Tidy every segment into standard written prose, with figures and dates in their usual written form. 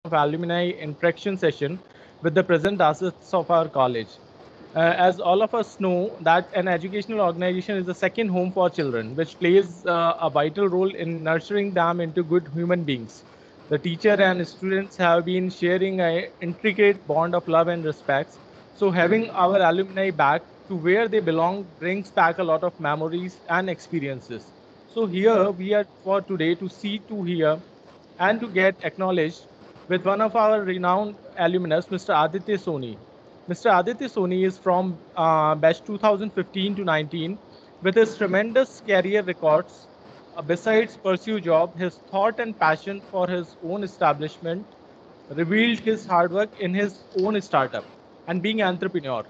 of alumni interaction session with the present assets of our college. As all of us know, that an educational organization is the second home for children, which plays a vital role in nurturing them into good human beings. The teacher and students have been sharing an intricate bond of love and respect. So having our alumni back to where they belong brings back a lot of memories and experiences. So here we are for today to see, to hear, and to get acknowledged with one of our renowned alumnus, Mr. Aditya Soni. Mr. Aditya Soni is from batch 2015 to 19. With his tremendous career records, besides pursue job, his thought and passion for his own establishment revealed his hard work in his own startup and being entrepreneur.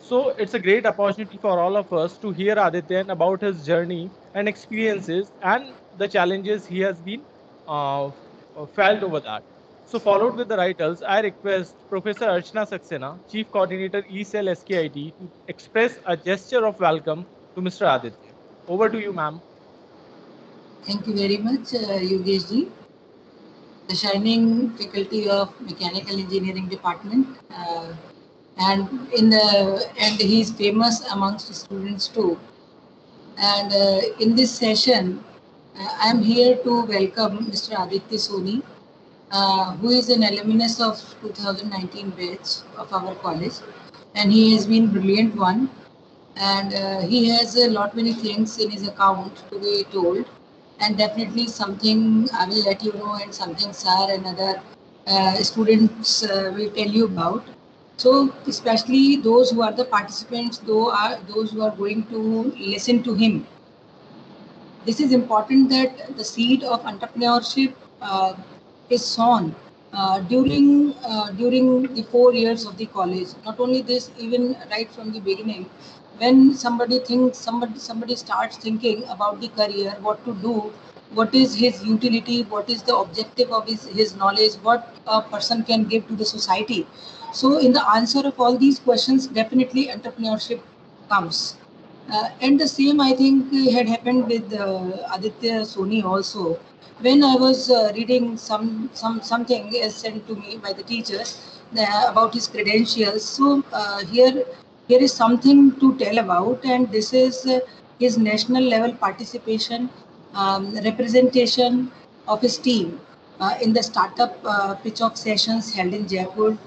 So it's a great opportunity for all of us to hear Adityan about his journey and experiences and the challenges he has been felt over that. So followed with the writers, I request Professor Archana Saxena, Chief Coordinator ECEL SKIT, to express a gesture of welcome to Mr. Aditya. Over to you, ma'am. Thank you very much, Yogesh ji. The shining faculty of Mechanical Engineering Department, and he is famous amongst the students too. And in this session, I am here to welcome Mr. Aditya Soni, who is an alumnus of 2019 batch of our college, and he has been brilliant one, and he has a lot many things in his account to be told, and definitely something I will let you know, and something sir and other students will tell you about. So especially those who are the participants, those who are going to listen to him. This is important that the seed of entrepreneurship is sown during the 4 years of the college. Not only this, even right from the beginning, when somebody starts thinking about the career, what to do, what is his utility, what is the objective of his knowledge, what a person can give to the society. So in the answer of all these questions, definitely entrepreneurship comes. And the same, I think, had happened with Aditya Soni also. When I was reading something as sent to me by the teachers about his credentials, so here is something to tell about, and this is his national level participation, representation of his team in the startup pitch-off sessions held in Jaipur.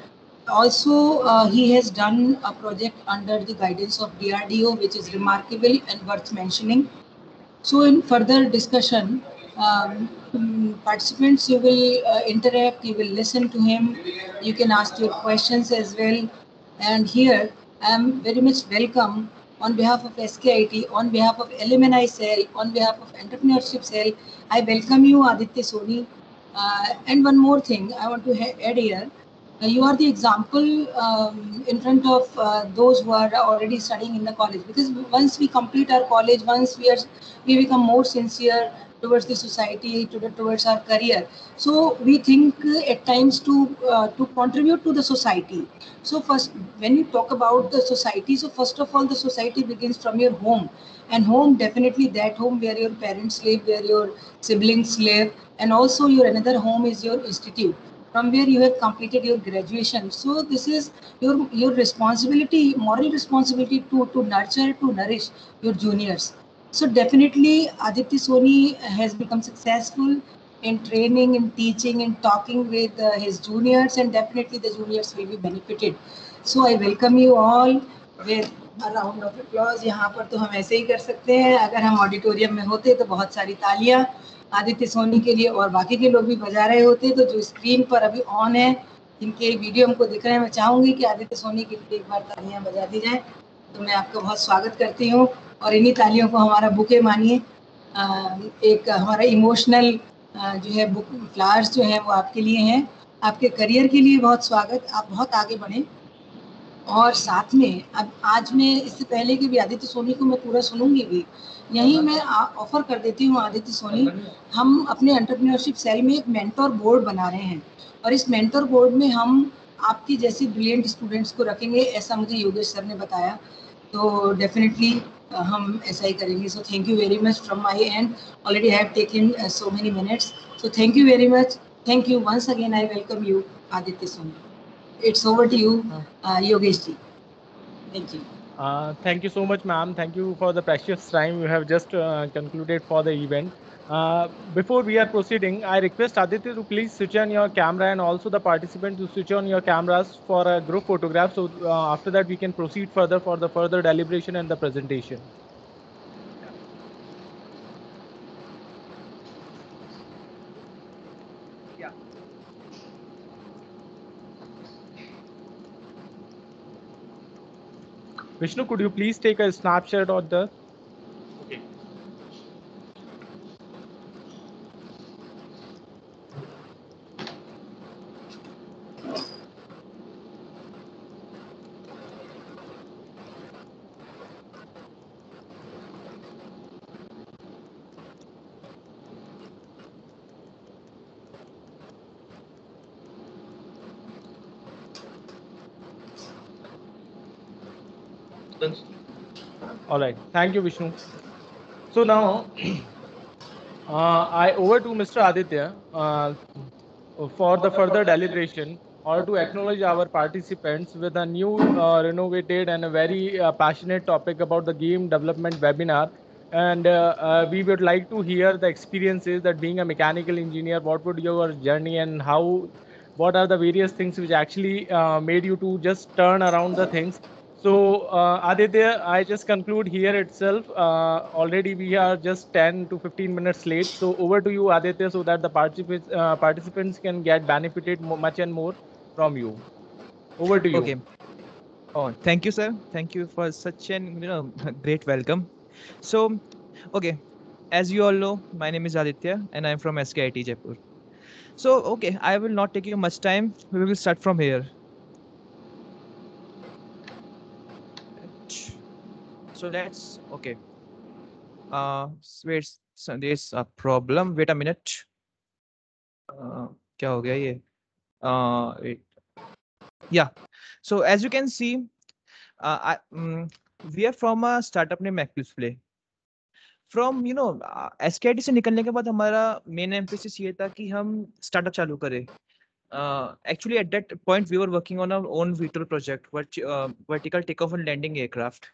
Also, he has done a project under the guidance of DRDO, which is remarkable and worth mentioning. So, in further discussion, participants, you will interact, you will listen to him, you can ask your questions as well. And here, I am very much welcome on behalf of SKIT, on behalf of Alumni Cell, on behalf of Entrepreneurship Cell. I welcome you, Aditya Soni. And one more thing I want to add here. You are the example in front of those who are already studying in the college, because once we complete our college, once we become more sincere towards the society, towards our career, so we think at times to contribute to the society. So first, when you talk about the society, so first of all, the society begins from your home, and home, definitely that home where your parents live, where your siblings live, and also your another home is your institute, from where you have completed your graduation. So this is your responsibility, moral responsibility to nurture, to nourish your juniors. So definitely Aditya Soni has become successful in training, in teaching, in talking with his juniors, and definitely the juniors will be benefited. So I welcome you all with a round of applause. यहाँ पर तो हम ऐसे ही कर सकते हैं, अगर हम ऑडिटोरियम में होते तो बहुत सारी तालियां आदित्य सोनी के लिए और बाकी के लोग भी बजा रहे होते। तो जो स्क्रीन पर अभी ऑन है, जिनके वीडियो हमको दिख रहे हैं, मैं चाहूंगी कि आदित्य सोनी के लिए एक बार तालियां बजा दी जाए। तो मैं आपका बहुत स्वागत करती हूँ, और इन्हीं तालियों को हमारा बुके मानिए। एक हमारा इमोशनल जो है बुक फ्लावर्स जो है वो आपके लिए हैं, आपके करियर के लिए बहुत स्वागत, आप बहुत आगे बढ़ें। और साथ में अब आज मैं, इससे पहले कि भी आदित्य सोनी को मैं पूरा सुनूंगी भी, यहीं मैं ऑफर कर देती हूँ आदित्य सोनी, हम अपने एंटरप्रेन्योरशिप सेल में एक मेंटोर बोर्ड बना रहे हैं, और इस मेंटोर बोर्ड में हम आपकी जैसी ब्रिलियंट स्टूडेंट्स को रखेंगे, ऐसा मुझे योगेश सर ने बताया। तो डेफिनेटली हम ऐसा ही करेंगे। So thank you very much from my and, already have taken so many minutes, so thank you very much Thank you once again. I welcome you, Aditya Soni. It's over to you, Yogesh ji. Thank you. Thank you so much, ma'am. Thank you for the precious time you have just concluded for the event. Before we are proceeding, I request Aditya to please switch on your camera and also the participants to switch on your cameras for a group photograph. So after that, we can proceed further for the further deliberation and the presentation. Vishnu, could you please take a snapshot of the? Okay. All right. Thank you, Vishnu. So now, I over to Mr. Aditya for the further deliberation or to acknowledge our participants with a new, renovated and a very passionate topic about the game development webinar. And we would like to hear the experiences that being a mechanical engineer, what would your journey and how, what are the various things which actually made you to just turn around the things. So Aditya, I just conclude here itself. Already we are just 10 to 15 minutes late. So over to you, Aditya, so that the participants can get benefited much and more from you. Over to you. Okay. Oh, thank you, sir. Thank you for such an great welcome. So, okay, as you all know, my name is Aditya, and I'm from SKIT Jaipur. So, okay, I will not take you much time. We will start from here. So let's okay. Wait, so there's a problem. Wait a minute. क्या हो गया ये? Wait. Yeah. So as you can see, we are from a startup named Maclus Play. From SKIT से निकलने के बाद हमारा main emphasis ये था कि हम स्टार्टअप चालू करें. Actually at that point we were working on our own VTOL project, vertical takeoff and landing aircraft.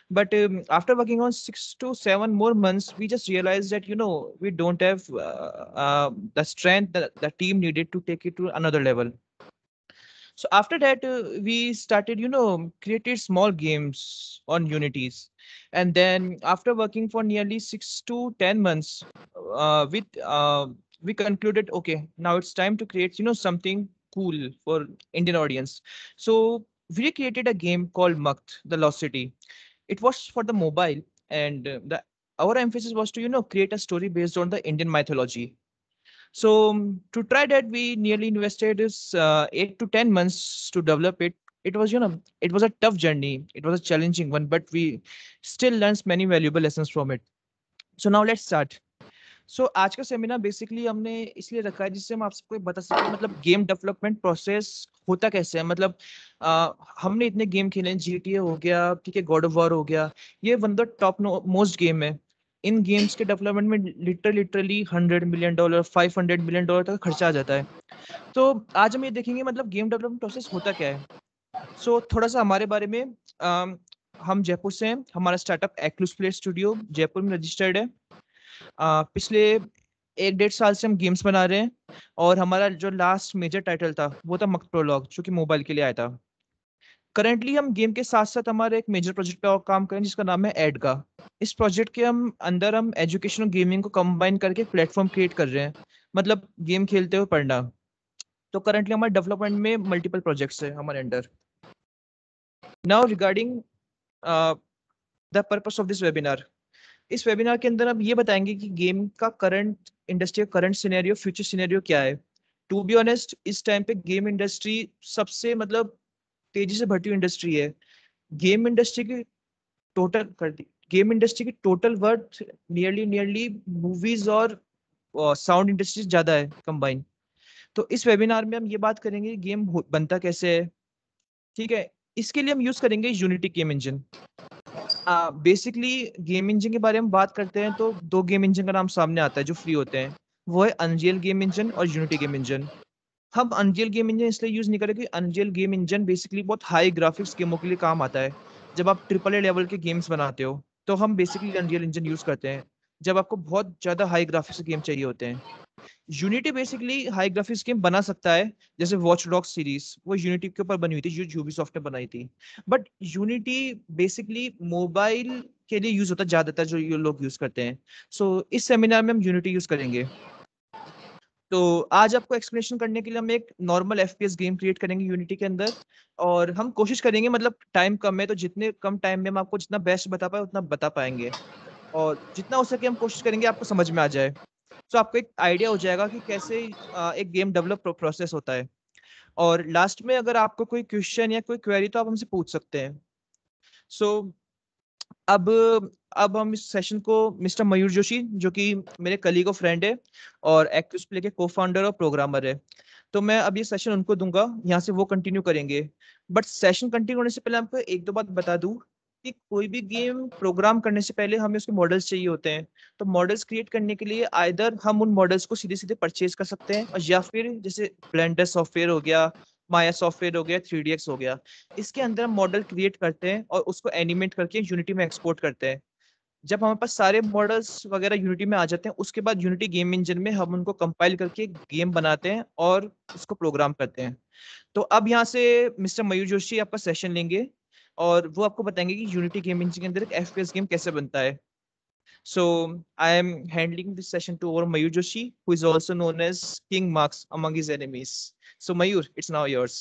But after working on 6 to 7 more months, we just realized that we don't have the strength that the team needed to take it to another level. So after that, we started, created small games on Unities. And then after working for nearly 6 to 10 months, we concluded, okay, now it's time to create, something cool for Indian audience. So we created a game called Makt, the Lost City. It was for the mobile, and our emphasis was to, create a story based on the Indian mythology. So to try that, we nearly invested 8 to 10 months to develop it. It was, it was a tough journey. It was a challenging one, but we still learned many valuable lessons from it. So now let's start. So आज का seminar basically हमने इसलिए रखा है जिससे हम आप सबको बता सकें मतलब गेम डेवलपमेंट प्रोसेस होता कैसे है. मतलब हमने इतने गेम खेले, GTA हो गया, ठीक है, गॉड ऑफ वॉर हो गया, ये one the top most game है. इन गेम्स के डेवलपमेंट में लिटरली $100 मिलियन, $500 मिलियन तक खर्चा आ जाता है. तो आज हम ये देखेंगे मतलब गेम डेवलपमेंट प्रोसेस होता क्या है. सो थोड़ा सा हमारे बारे में, हम जयपुर से हैं. हमारा स्टार्टअप एक्लूस प्ले स्टूडियो जयपुर में रजिस्टर्ड है. पिछले 1-1.5 साल से हम गेम्स बना रहे हैं और हमारा जो लास्ट मेजर टाइटल था वो था मक्त प्रोलॉग, जो कि मोबाइल के लिए आया था. करंटली हम गेम के साथ साथ हमारे एक मेजर प्रोजेक्ट पे और काम करें जिसका नाम है एडगा. इस प्रोजेक्ट के अंदर हम एजुकेशन और गेमिंग को कंबाइन करके प्लेटफॉर्म क्रिएट कर रहे हैं, मतलब गेम खेलते हुए पढ़ना. तो करंटली हमारे डेवलपमेंट में मल्टीपल प्रोजेक्ट्स है हमारे under. Now regarding the purpose of this webinar. इस वेबिनार के अंदर हम ये बताएंगे कि गेम का करंट इंडस्ट्री का करंट सिनेरियो, फ्यूचर सिनेरियो क्या है. टू बी ऑनेस्ट, इस टाइम पे गेम इंडस्ट्री सबसे मतलब तेजी से बढ़ती हुई इंडस्ट्री है. गेम इंडस्ट्री की टोटल वर्थ नियरली मूवीज और साउंड इंडस्ट्री ज्यादा है कंबाइन. तो इस वेबिनार में हम ये बात करेंगे गेम बनता कैसे है. ठीक है, इसके लिए हम यूज करेंगे unity game engine. Basically game engine के बारे में बात करते हैं तो 2 गेम इंजन का नाम सामने आता है जो फ्री होते हैं. वो है अनरियल गेम इंजन और यूनिटी गेम इंजन। हम अनरियल गेम इंजन इसलिए यूज नहीं करें क्योंकि अनरियल गेम इंजन बेसिकली बहुत हाई ग्राफिक्स गेमों के लिए काम आता है। जब आप ट्रिपल ए लेवल के गेम्स बनाते हो तो हम बेसिकली अनरियल इंजन यूज करते हैं, जब आपको बहुत ज्यादा हाई ग्राफिक्स गेम चाहिए होते हैं। Unity basically high graphics game बना सकता है, जैसे वॉच डॉग्स सीरीज वो यूनिटी के ऊपर बनी हुई थी जो यूबीसॉफ्ट ने बनाई थी। बट यूनिटी बेसिकली मोबाइल के लिए यूज होता है ज्यादातर, जो ये लोग यूज करते हैं। सो इस सेमिनार में हम यूनिटी यूज करेंगे। तो आज आपको एक्सप्लेनेशन करने के लिए हम एक नॉर्मल एफपीएस गेम क्रिएट करेंगे यूनिटी के अंदर। और हम कोशिश करेंगे, मतलब टाइम कम है तो जितने कम टाइम में हम आपको जितना बेस्ट बता पाए उतना बता पाएंगे, और जितना हो सके हम कोशिश करेंगे आपको समझ में आ जाए। तो आपको एक आइडिया हो जाएगा कि कैसे एक गेम डेवलप प्रोसेस होता है। और लास्ट में अगर आपको कोई क्वेश्चन या कोई क्वेरी तो आप हमसे पूछ सकते हैं। सो अब अब हम इस सेशन को मिस्टर मयूर जोशी, जो कि मेरे कलीग और फ्रेंड है और एक्टिव प्ले के को फाउंडर और प्रोग्रामर है, तो मैं अब ये सेशन उनको दूंगा, यहाँ से वो कंटिन्यू करेंगे। बट सेशन कंटिन्यू होने से पहले आपको एक दो बात बता दूं कि कोई भी गेम प्रोग्राम करने से पहले हमें उसके मॉडल्स चाहिए होते हैं। तो मॉडल्स क्रिएट करने के लिए आइदर हम उन मॉडल्स को सीधे सीधे परचेज कर सकते हैं, और या फिर जैसे ब्लेंडर सॉफ्टवेयर हो गया, माया सॉफ्टवेयर हो गया, 3DX हो गया, इसके अंदर हम मॉडल क्रिएट करते हैं और उसको एनिमेट करके यूनिटी में एक्सपोर्ट करते हैं। जब हमारे पास सारे मॉडल्स वगैरह यूनिटी में आ जाते हैं, उसके बाद यूनिटी गेम इंजन में हम उनको कंपाइल करके गेम बनाते हैं और उसको प्रोग्राम करते हैं। तो अब यहाँ से मिस्टर मयूर जोशी आपका सेशन लेंगे और वो आपको बताएंगे कि यूनिटी गेम इंजन के अंदर एक एफपीएस गेम कैसे बनता है। So I am handling this session to over Mayur Joshi, who is also known as King Marks among his enemies. So Mayur, it's now yours.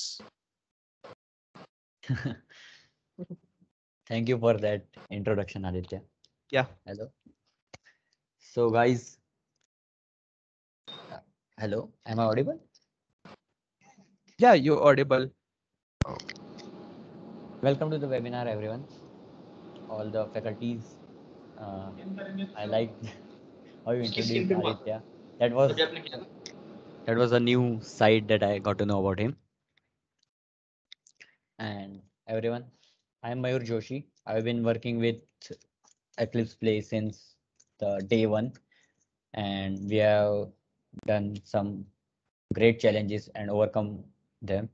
Thank you for that introduction, Aditya. Yeah. Hello. So guys, hello, am I audible? Yeah, you're audible. Welcome to the webinar, everyone. All the faculties. I like how you introduced Aditya. That was a new side that I got to know about him. And everyone, I am Mayur Joshi. I've been working with Eclipse Play since the day one, and we have done some great challenges and overcome them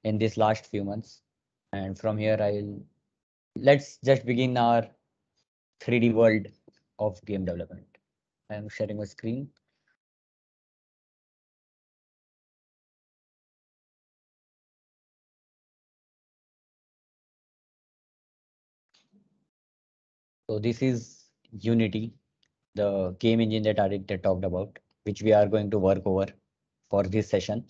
in these last few months. And from here, let's just begin our 3D world of game development. I'm sharing my screen. So this is Unity, the game engine that Aditya talked about, which we are going to work over for this session.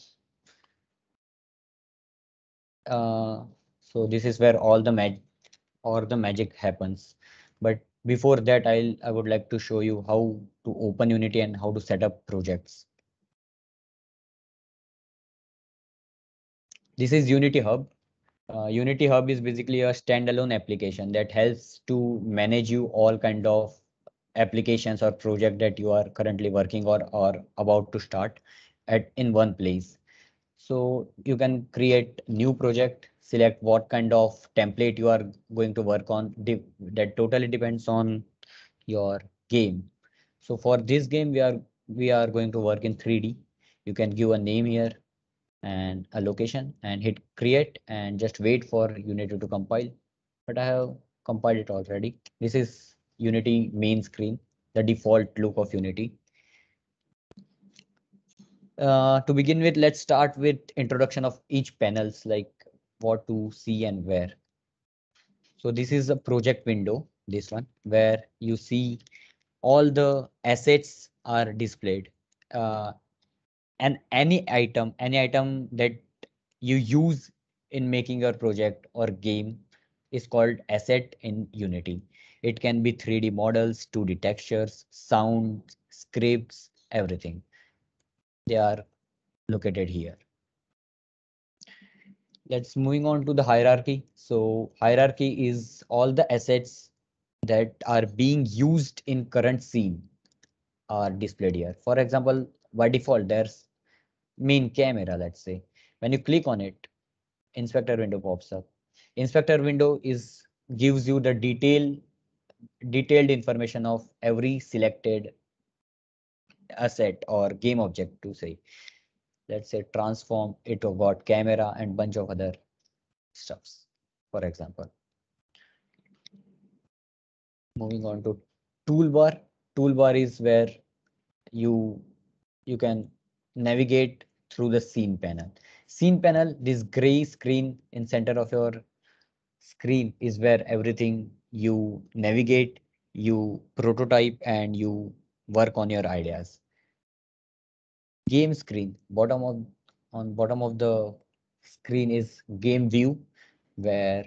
So this is where all the magic happens. But before that, I would like to show you how to open Unity and how to set up projects. This is Unity Hub. Unity Hub is basically a standalone application that helps to manage you all kind of applications or project that you are currently working or about to start in one place. So you can create new project, select what kind of template you are going to work on. That totally depends on your game. So for this game, we are going to work in 3D. You can give a name here and a location and hit create and just wait for Unity to compile. But I have compiled it already. This is Unity main screen, the default look of Unity. To begin with, let's start with introduction of each panels, like what to see and where. So this is a project window, this one, where you see all the assets are displayed. And any item that you use in making your project or game is called asset in Unity. It can be 3D models, 2D textures, sound, scripts, everything. They are located here. Let's moving on to the hierarchy. So hierarchy is all the assets that are being used in current scene are displayed here. For example, by default, there's main camera, let's say. When you click on it, inspector window pops up. Inspector window gives you the detailed information of every selected asset or game object to say. Let's say transform, it got camera and bunch of other stuffs, for example. Moving on to toolbar. Toolbar is where you can navigate through the scene panel. Scene panel, this gray screen in center of your screen is where everything you navigate, you prototype, and you work on your ideas. Game screen, bottom of the screen is game view, where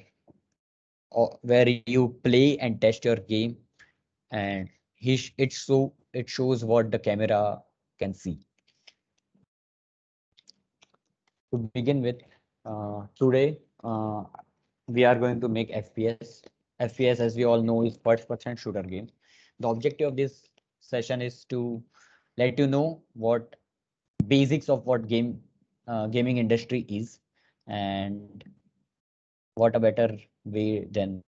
you play and test your game, and it shows what the camera can see. To begin with, today we are going to make FPS. FPS, as we all know, is first-person shooter game. The objective of this session is to let you know what basics of what gaming industry is, and what a better way than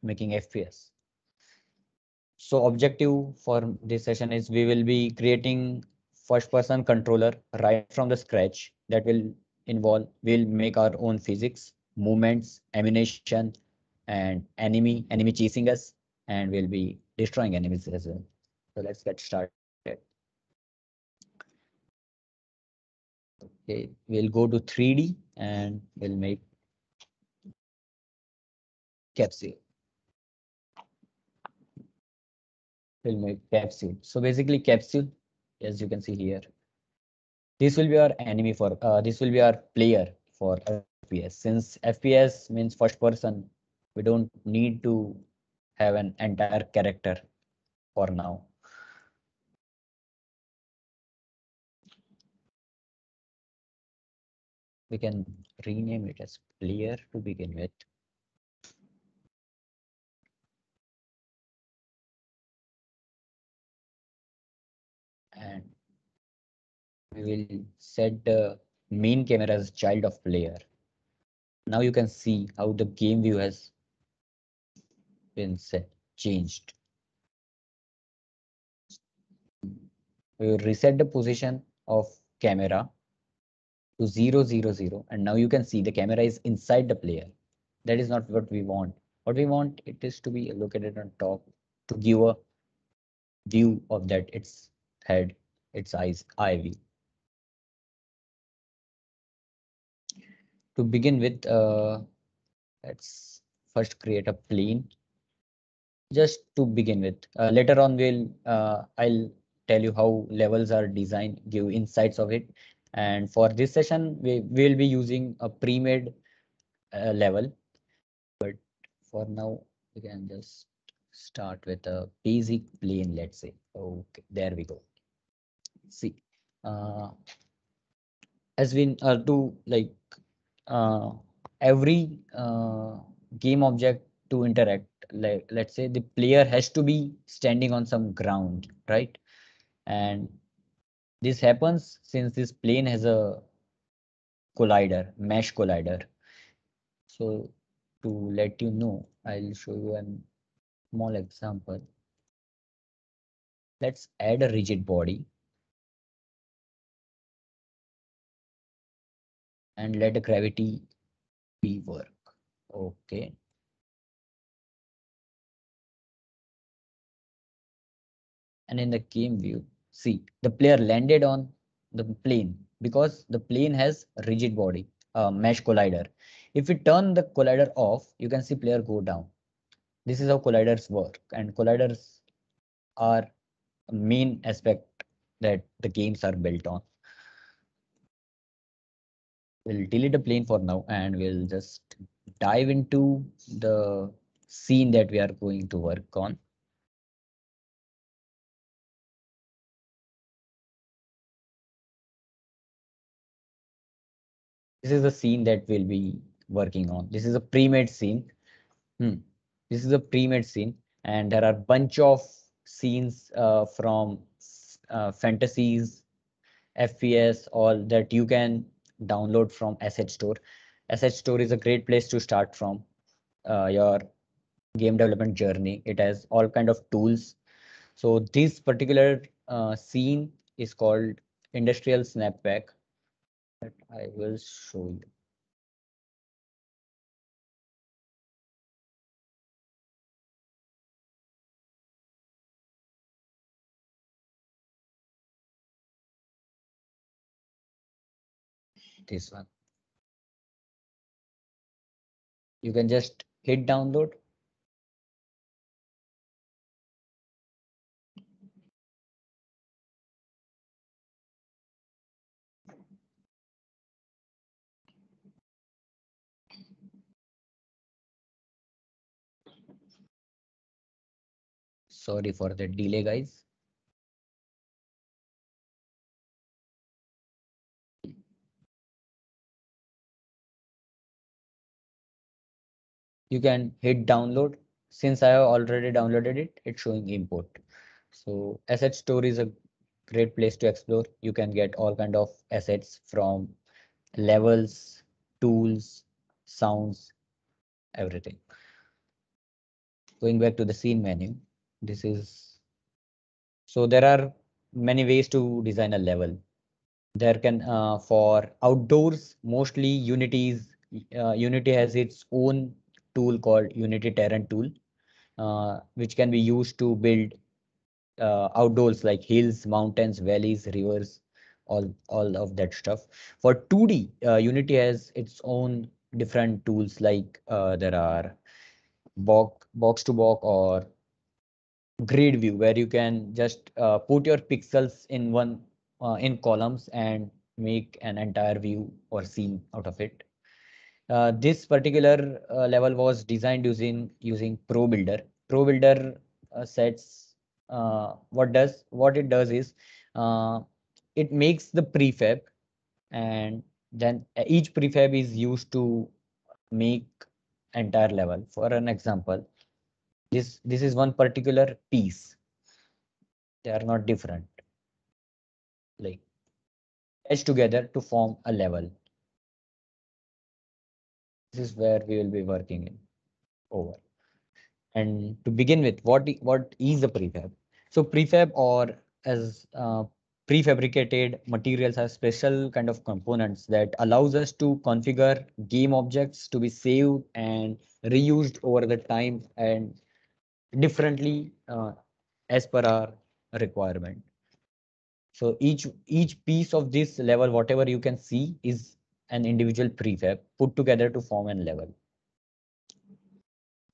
making FPS. So objective for this session is we will be creating first-person controller right from the scratch. That will involve, we'll make our own physics, movements, ammunition, and enemy chasing us, and we'll be destroying enemies as well. So let's get started. Okay, we'll go to 3D and we'll make capsule. We'll make capsule. So basically capsule, as you can see here, this will be our enemy for this will be our player for FPS. Since FPS means first person, we don't need to have an entire character for now. We can rename it as player to begin with. And we will set the main camera as child of player. Now you can see how the game view has been changed. We will reset the position of camera to 000, and now you can see the camera is inside the player. That is not what we want. What we want it is to be located on top to give a view of that its head, its eyes, eye view. To begin with, let's first create a plane. Just to begin with, later on I'll tell you how levels are designed, give insights of it. And for this session, we will be using a pre-made level. But for now, we can just start with a basic plane, let's say. Okay, there we go. See, as we do like every game object to interact, like let's say the player has to be standing on some ground, right? And this happens since this plane has a collider, mesh collider. So to let you know, I'll show you a small example. Let's add a rigid body and let the gravity be work. Okay. And in the game view, see the player landed on the plane because the plane has rigid body, mesh collider. If we turn the collider off, you can see player go down. This is how colliders work, and colliders are a main aspect that the games are built on. We'll delete the plane for now and we'll just dive into the scene that we are going to work on. This is the scene that we'll be working on. This is a pre-made scene. This is a pre-made scene, and there are a bunch of scenes from fantasies, FPS, all that you can download from Asset Store. Asset Store is a great place to start from your game development journey. It has all kind of tools. So this particular scene is called Industrial Snapback that I will show you. This one. You can just hit download. Sorry for the delay, guys. You can hit download. Since I have already downloaded it, it's showing import. So asset store is a great place to explore. You can get all kind of assets from levels, tools, sounds, everything. Going back to the scene menu, this is, so there are many ways to design a level. There can, for outdoors, mostly Unity has its own tool called Unity Terrain tool, which can be used to build outdoors like hills, mountains, valleys, rivers, all of that stuff. For 2D, Unity has its own different tools like there are box to box or grid view, where you can just put your pixels in one in columns and make an entire view or scene out of it. This particular level was designed using ProBuilder. ProBuilder sets what it does is uh, it makes the prefab, and then each prefab is used to make entire level. For an example, this is one particular piece. They are not different, like edge together to form a level. This is where we will be working in over. And to begin with, what is a prefab? So prefab, or as prefabricated materials, are special kind of components that allows us to configure game objects to be saved and reused over the time and differently as per our requirement. So each piece of this level, whatever you can see, is an individual prefab put together to form a level.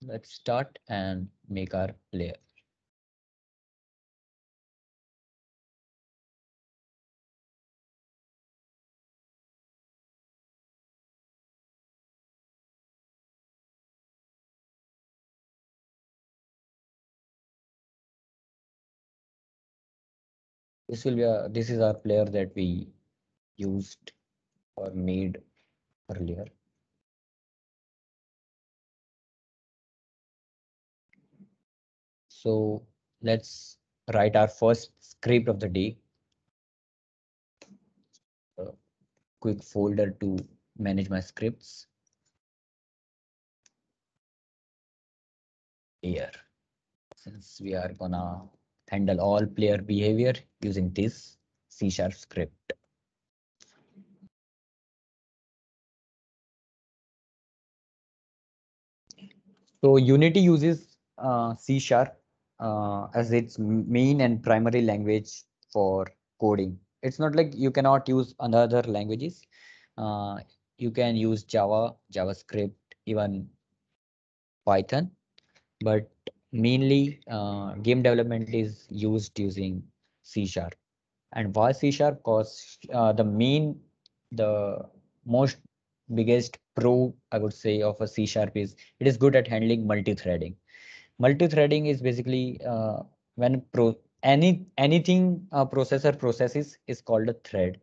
Let's start and make our layer. This is our player that we used or made earlier. So let's write our first script of the day. A quick folder to manage my scripts. Here, since we are gonna handle all player behavior using this C# script. So Unity uses C# as its main and primary language for coding. It's not like you cannot use other languages. Uh, you can use Java, JavaScript, even Python, but mainly game development is used using C#. And why C#? Because the most biggest pro, I would say, of a C# is it is good at handling multi-threading. Multi-threading is basically when anything a processor processes is called a thread,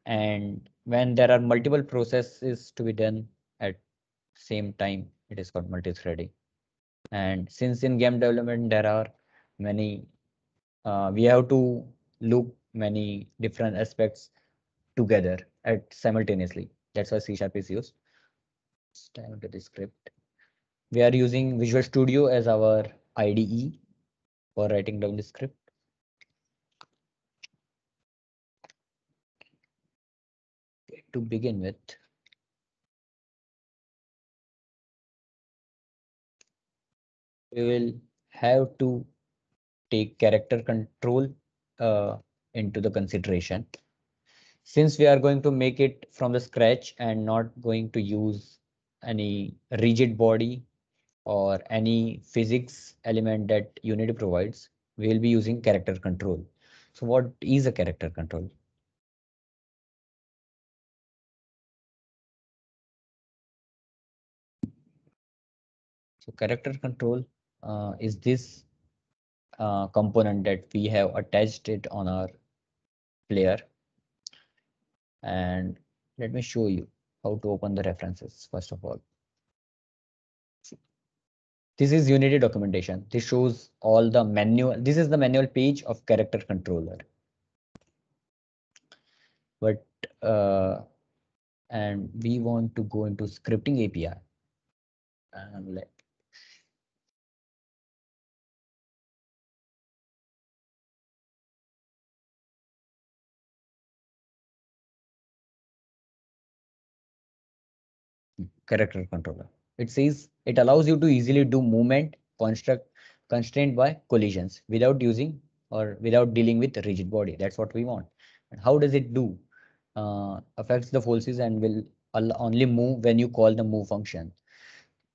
and when there are multiple processes to be done at same time, it is called multi-threading. And since in game development there are many, we have to loop many different aspects together at simultaneously. That's why C# is used. Let's dive into the script. We are using Visual Studio as our IDE for writing down the script. to begin with, we will have to take character control into the consideration. Since we are going to make it from the scratch and not going to use any rigid body or any physics element that Unity provides, we will be using character control. So what is a character control? So character control is this component that we have attached it on our player. And let me show you how to open the references first of all. This is Unity documentation. This shows all the manual. This is the manual page of character controller. But and we want to go into scripting API. And character controller. It says it allows you to easily do movement construct constrained by collisions without using or without dealing with rigid body. That's what we want. And how does it do? Affects the forces and will only move when you call the move function.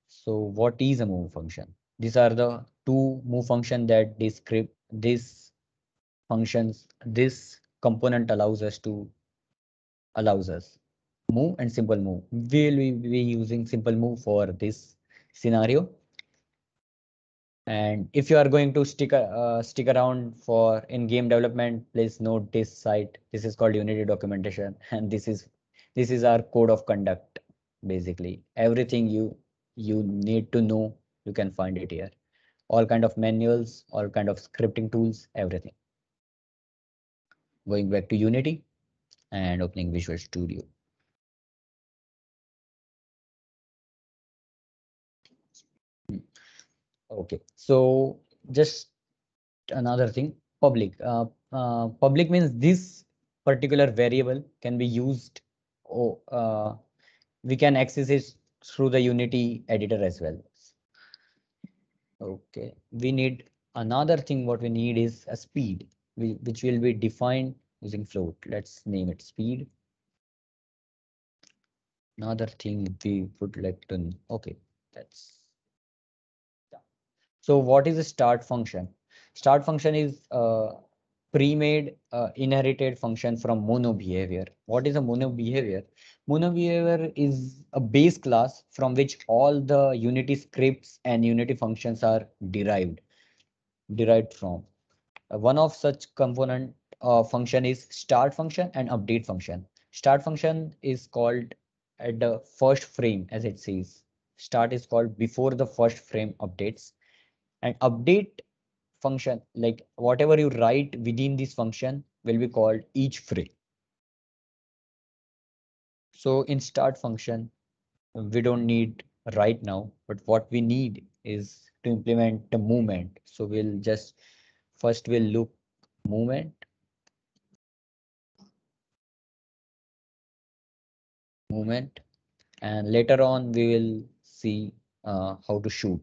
So what is a move function? These are the two move function that describe this functions. This component allows us move and simple move. We will be using simple move for this scenario. And if you are going to stick around for in-game development, please note this site. This is called Unity documentation, and this is our code of conduct. Basically, everything you need to know, you can find it here. All kind of manuals, all kind of scripting tools, everything. Going back to Unity and opening Visual Studio. Okay, so just another thing, public. Public means this particular variable can be used, we can access it through the Unity editor as well. Okay, we need another thing. What we need is a speed, which will be defined using float. Let's name it speed. Another thing we would like to know. Okay, that's so what is a start function? Start function is pre-made inherited function from mono behavior. What is a mono behavior? Mono behavior is a base class from which all the Unity scripts and Unity functions are derived from. One of such component function is start function and update function. Start function is called at the first frame, as it says. Start is called before the first frame updates. And update function, like whatever you write within this function, will be called each frame. So in start function, we don't need right now, but what we need is to implement the movement. So we'll just first we'll look movement. And later on we will see how to shoot.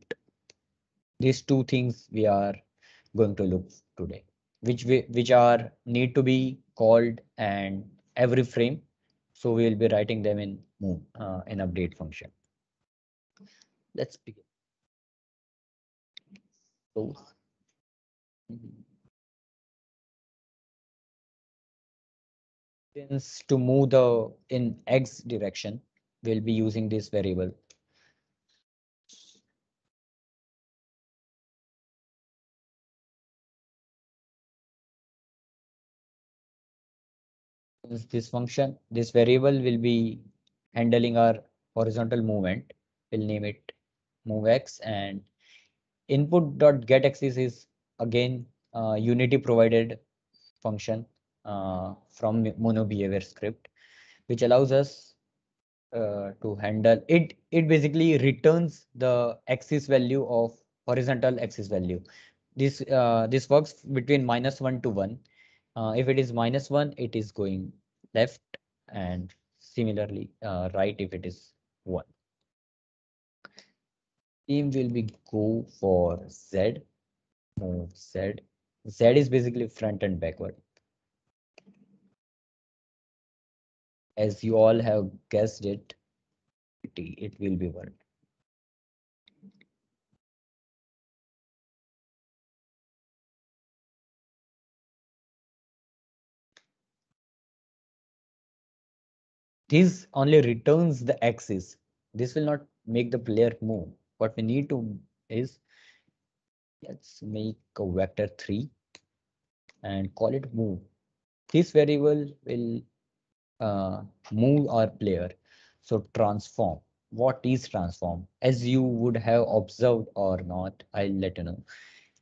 These two things we are going to look today, which are need to be called and every frame. So we will be writing them in move in update function. Let's begin. So, since to move the in x direction, we'll be using this variable. This function, this variable will be handling our horizontal movement. We'll name it movex, and input.getAxis is again Unity provided function from mono behavior script, which allows us to handle it. It basically returns the axis value of horizontal axis value. This works between -1 to 1. If it is -1, it is going left, and similarly right if it is 1. Team will be go for Z, move Z. Z is basically front and backward. As you all have guessed it, it will be 1. This only returns the axis. This will not make the player move. What we need to is, let's make a vector 3 and call it move. This variable will move our player. So transform. What is transform? As you would have observed or not, I'll let you know.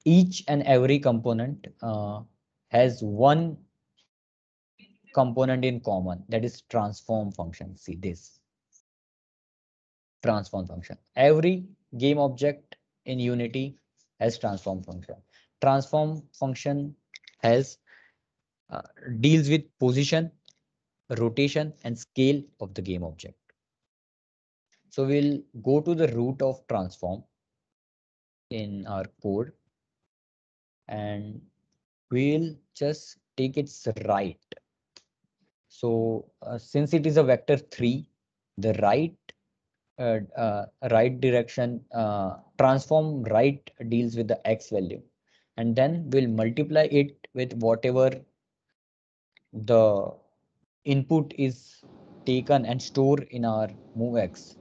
Each and every component has one component in common, that is transform function. See this transform function. Every game object in Unity has transform function. Transform function has deals with position, rotation, and scale of the game object. So we'll go to the root of transform in our code and we'll just take its right. So since it is a vector 3, the right direction transform right deals with the x value, and then we'll multiply it with whatever the input is taken and stored in our movex.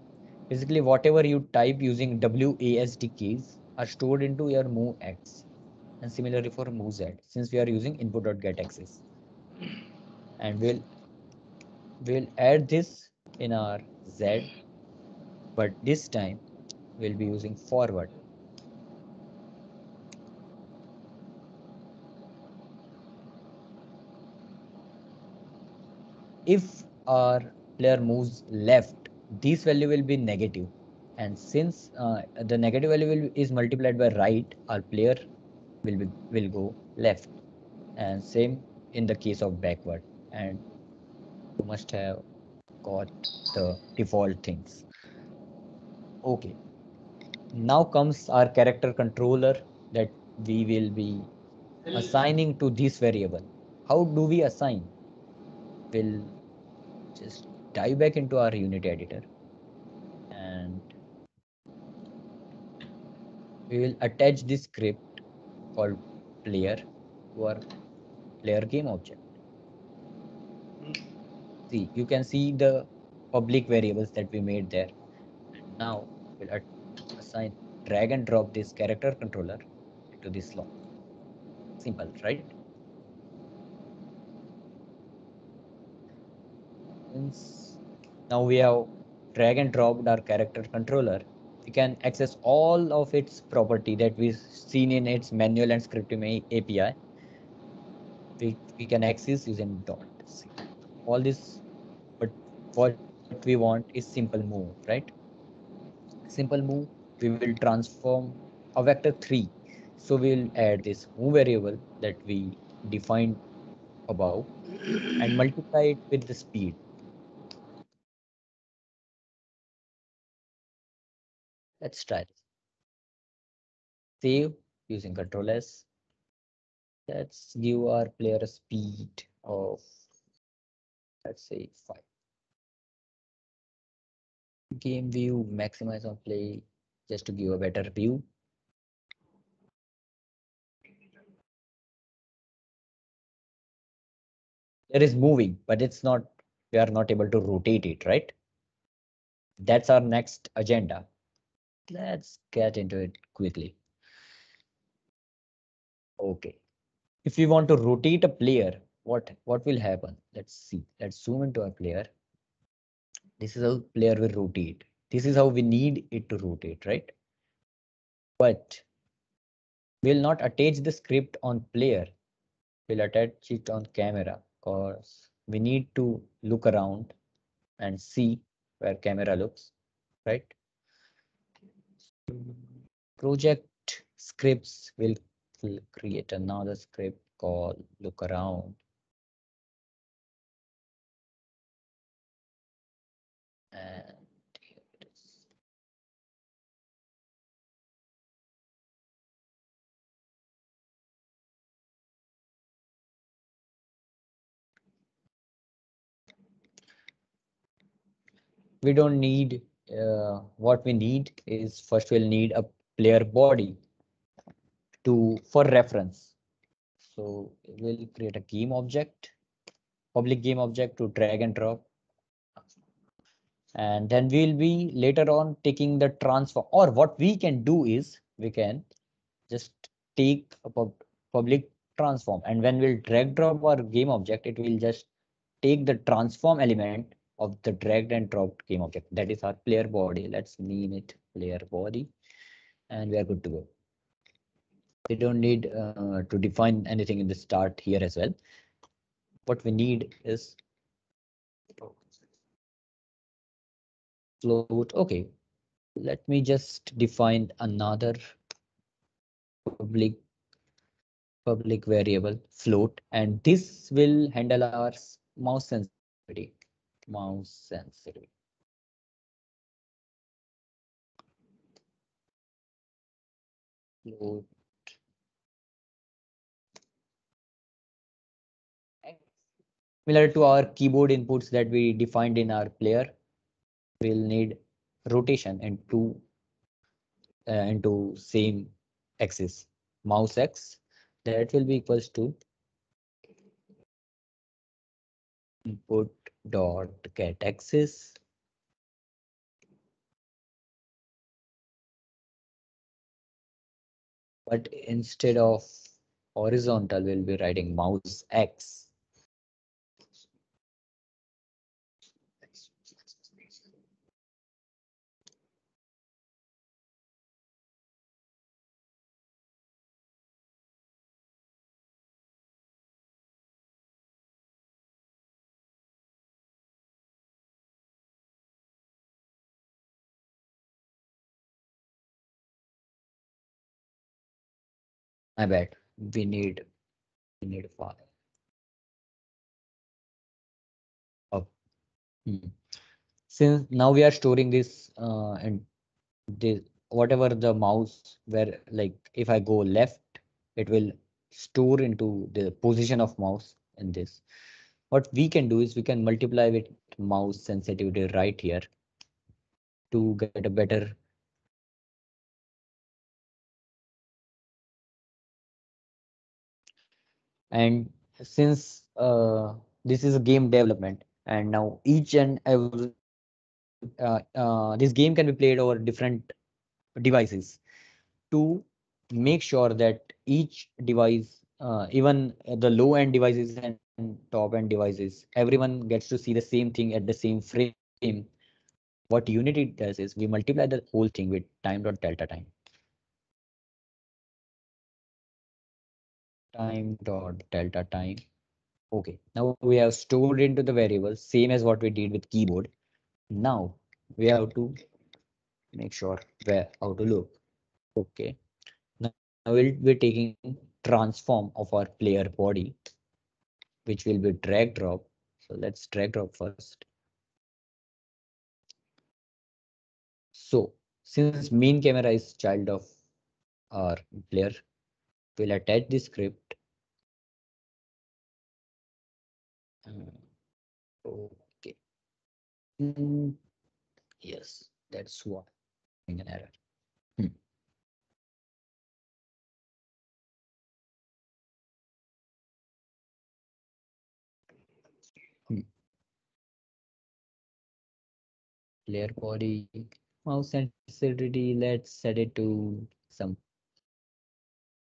Basically, whatever you type using WASD keys are stored into your movex, and similarly for moveZ, since we are using input.getAxis. And we'll add this in our Z, but this time we'll be using forward. If our player moves left, this value will be negative. And since the negative value is multiplied by right, our player will go left. And same in the case of backward. And you must have got the default things. Okay. Now comes our character controller that we will be assigning to this variable. How do we assign? We'll just dive back into our Unity editor and we will attach this script called player to our player game object. See, you can see the public variables that we made there. And now we'll assign, drag and drop this character controller into this slot. Simple, right? Since now we have drag and dropped our character controller, we can access all of its property that we've seen in its manual and scripting API. We can access using dot. See, all this, but what we want is simple move, right? Simple move, we will transform a vector 3. So we'll add this move variable that we defined above and multiply it with the speed. Let's try this. Save using Control S. Let's give our player a speed of, let's say, 5. Game view, maximize on play, just to give a better view. There is moving, but it's not, we are not able to rotate it, right? That's our next agenda. Let's get into it quickly. Okay. If we want to rotate a player, what will happen? Let's see. Let's zoom into a player. This is how player will rotate. This is how we need it to rotate, right? But we'll not attach the script on player. We'll attach it on camera because we need to look around and see where camera looks, right? Project scripts will create another script called look around. we don't need, what we need is first we'll need a player body for reference. So we'll create a game object, public game object to drag and drop. And then we'll be later on taking the transform, or what we can do is we can just take a public transform, and when we'll drag drop our game object, it will just take the transform element of the dragged and dropped game object. That is our player body. Let's name it player body, and we are good to go. We don't need to define anything in the start here as well. What we need is float. Okay, let me just define another public variable float, and this will handle our mouse sensitivity. Mouse sensitivity. Float. Similar to our keyboard inputs that we defined in our player, we'll need rotation into same axis, mouse x. That will be equals to input dot get axis. But instead of horizontal, we'll be writing mouse x. My bad. We need a file. Oh. Since now we are storing this and this, whatever the mouse where, like if I go left, it will store into the position of mouse in this. What we can do is we can multiply with mouse sensitivity right here to get a better. And since this is a game development, and now each and every this game can be played over different devices, to make sure that each device, even the low end devices and top end devices, everyone gets to see the same thing at the same frame. What Unity does is we multiply the whole thing with time.delta time. Time.delta time. Okay, now we have stored into the variable, same as what we did with keyboard. Now we have to make sure where how to look. Okay, now we'll be taking transform of our player body, which will be drag drop. So let's drag drop first. So since main camera is child of our player, we'll attach the script. Okay. Yes, that's what an error. Hmm. Hmm. Player body, mouse sensitivity. Let's set it to some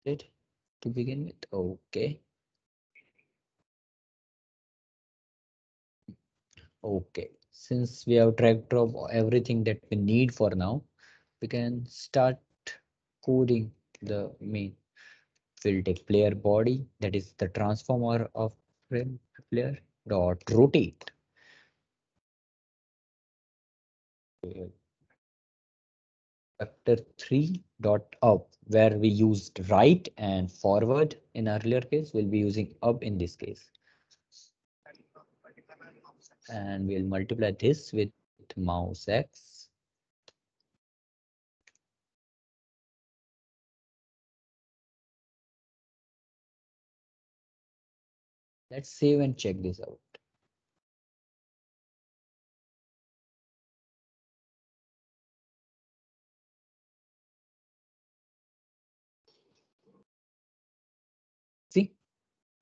it to begin with. Okay. Okay. Since we have drag drop everything that we need for now, we can start coding the main. We'll take player body, that is the transformer of player dot rotate. Vector 3 dot up, where we used right and forward in earlier case, we'll be using up in this case. And we'll multiply this with mouse x. Let's save and check this out.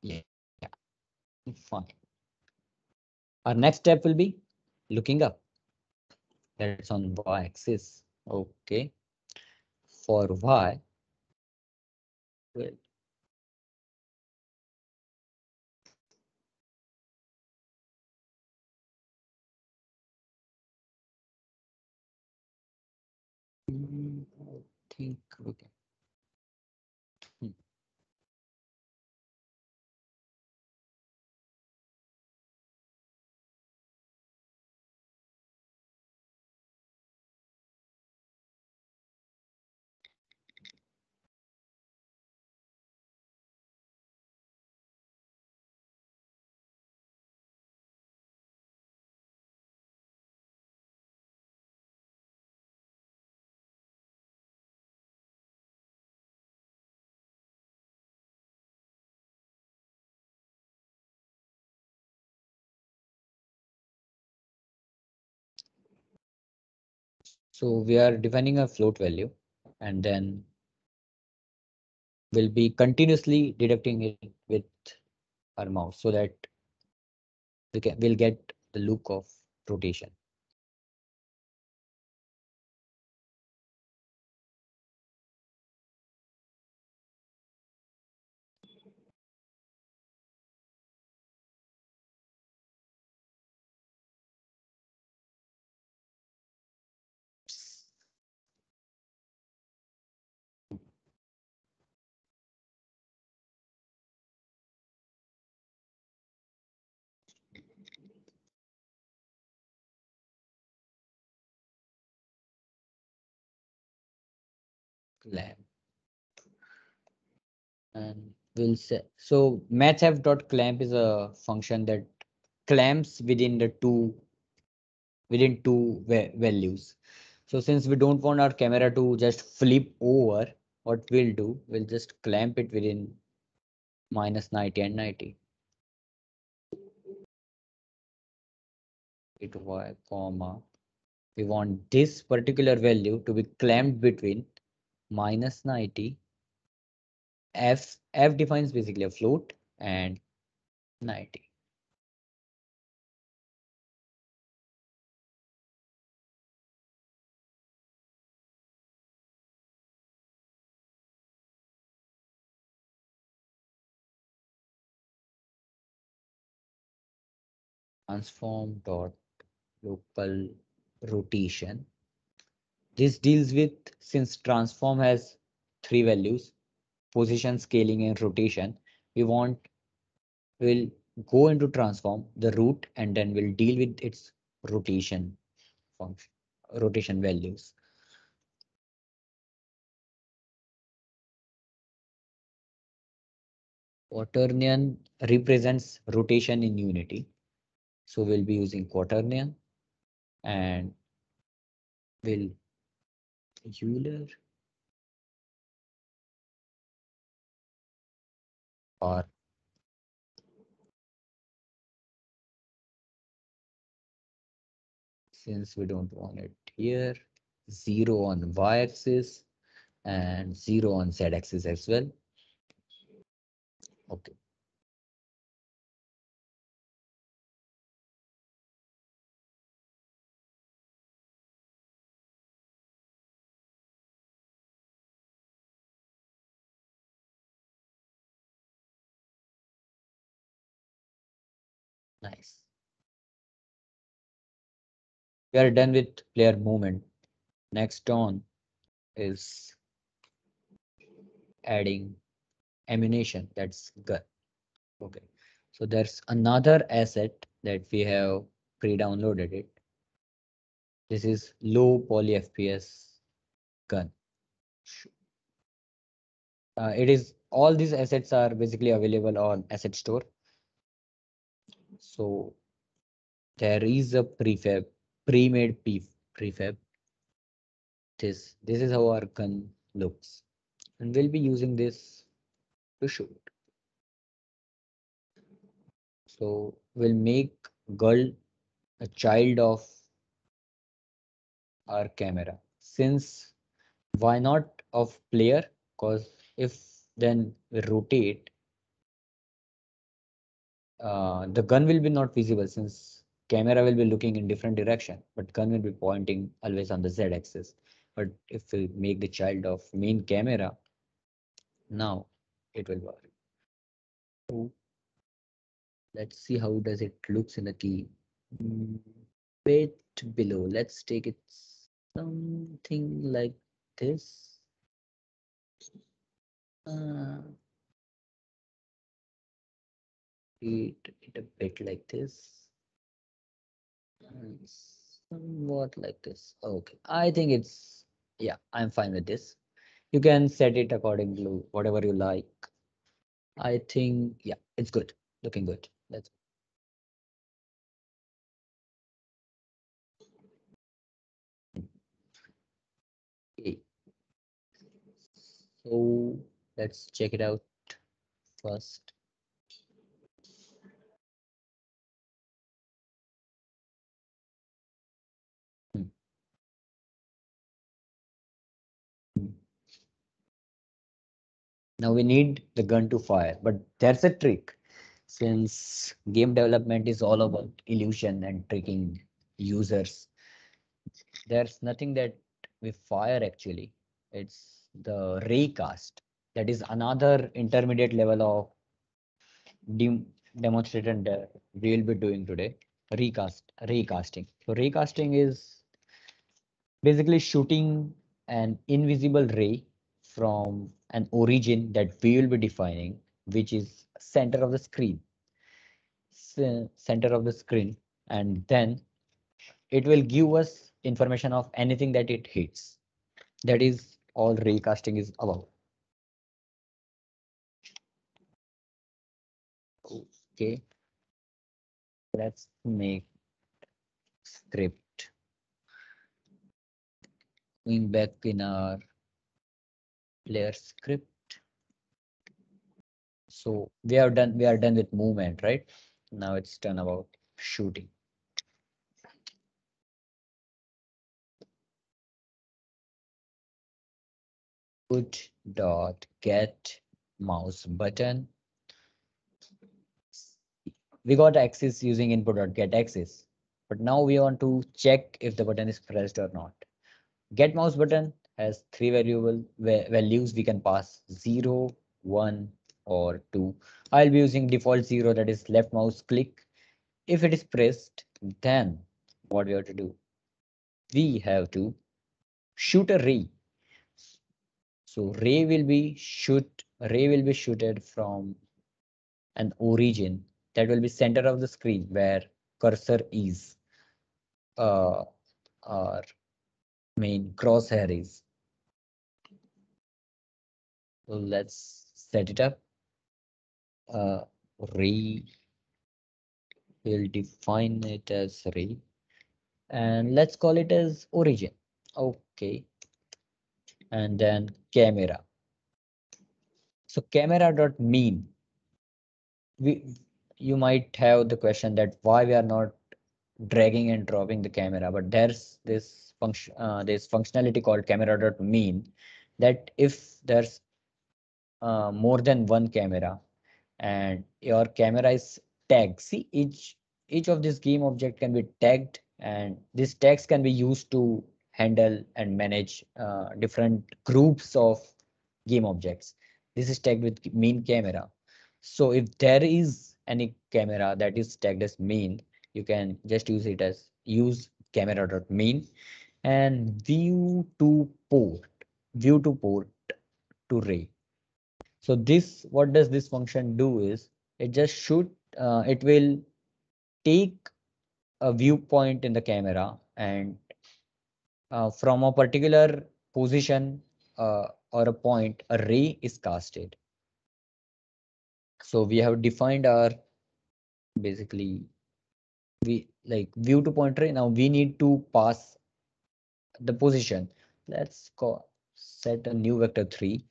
Yeah, fine. Our next step will be looking up. That's on y-axis. Okay. For y, well, I think we can. hmm, So we are defining a float value, and then we'll be continuously deducting it with our mouse so that we'll get the look of rotation. Clamp. And we'll say so mathf.clamp is a function that clamps within two values. So since we don't want our camera to just flip over, what we'll do, we'll just clamp it within -90 and 90. It y comma. We want this particular value to be clamped between -90. F defines basically a float and 90. Transform dot local rotation. This deals with, since transform has three values, position, scaling, and rotation, we want, we'll go into transform the root and then we'll deal with its rotation function, rotation values. Quaternion represents rotation in Unity. So we'll be using quaternion and we'll Euler or since we don't want it here, 0 on y-axis and 0 on z-axis as well. Okay. Nice. We are done with player movement. Next on is adding ammunition, that's gun. Okay. So there's another asset that we have pre-downloaded it. This is low poly FPS gun. It is all these assets are basically available on asset store. So there is a pre-made prefab. This is how our gun looks, and we'll be using this to shoot. So we'll make girl a child of our camera. Since why not of player? Because if then we rotate, the gun will be not visible since camera will be looking in different direction, but gun will be pointing always on the Z axis. But if we make the child of main camera, now it will work. So let's see how does it looks in the key. Bit below. Let's take it something like this. It a bit like this. Somewhat like this. Okay, I think it's, yeah, I'm fine with this. You can set it according to whatever you like. I think, yeah, it's good. Looking good. Let's. Okay. So let's check it out first. Hmm. Now we need the gun to fire, but there's a trick. Since game development is all about illusion and tricking users, there's nothing that we fire actually. It's the raycast. That is another intermediate level of demonstration that we'll be doing today. Raycasting. So raycasting is basically shooting an invisible ray from an origin that we will be defining, which is center of the screen. Center of the screen, and then it will give us information of anything that it hits. That is all raycasting is about. Okay, let's make script. Going back in our player script. So we are done with movement, right? Now it's done about shooting. Put dot get mouse button. We got axis using input dot get axis, but now we want to check if the button is pressed or not. Get mouse button has three variable values we can pass: 0, 1, or 2. I'll be using default 0, that is left mouse click. If it is pressed, then what we have to do? We have to shoot a ray. So ray will be shooted from an origin that will be center of the screen where cursor is, our main crosshair is. So let's set it up. Ray will define it as ray, and let's call it as origin. Okay, and then camera. So camera dot mean. You might have the question that why we are not dragging and dropping the camera, but there's this function, this functionality called camera dot mean, that if there's more than one camera and your camera is tagged. See, each of this game object can be tagged, and these tags can be used to handle and manage different groups of game objects. This is tagged with main camera. So if there is any camera that is tagged as main, you can just use camera dot main and view to port to ray. So this, what does this function do is it just it will take a viewpoint in the camera, and from a particular position or a point, a ray is casted. So we have defined our, basically, we like view to point ray. Now we need to pass the position. Let's set a new vector 3,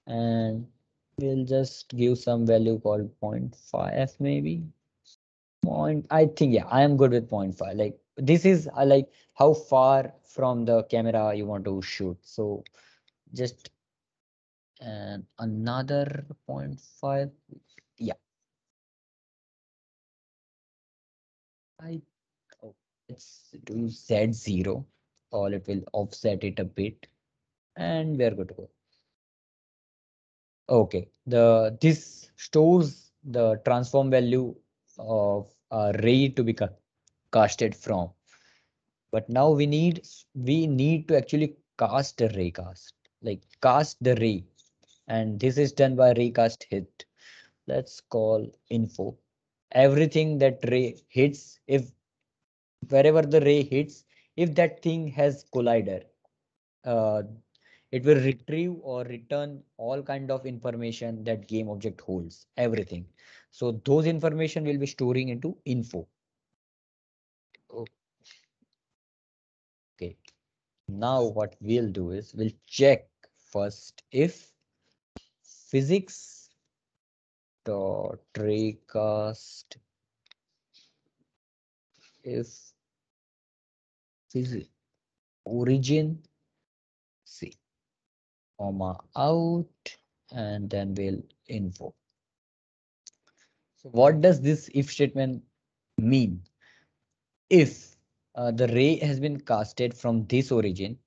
and we'll just give some value called 0.5 maybe. I think, yeah, I am good with 0.5. Like this is like how far from the camera you want to shoot. So just another 0.5. Yeah. Let's do Z0. All it will offset it a bit, and we're good to go. Okay, this stores the transform value of ray to be casted from. But now we need to actually cast a ray cast, like cast the ray, and this is done by raycast hit. Let's call info. Everything that ray hits, if wherever the ray hits, if that thing has collider, uh, it will retrieve or return all kind of information that game object holds, everything. So those information will be storing into info. Okay. Now what we'll do is we'll check first if physics dot raycast if physics origin c comma out, and then we'll info. So what does this if statement mean? If the ray has been casted from this origin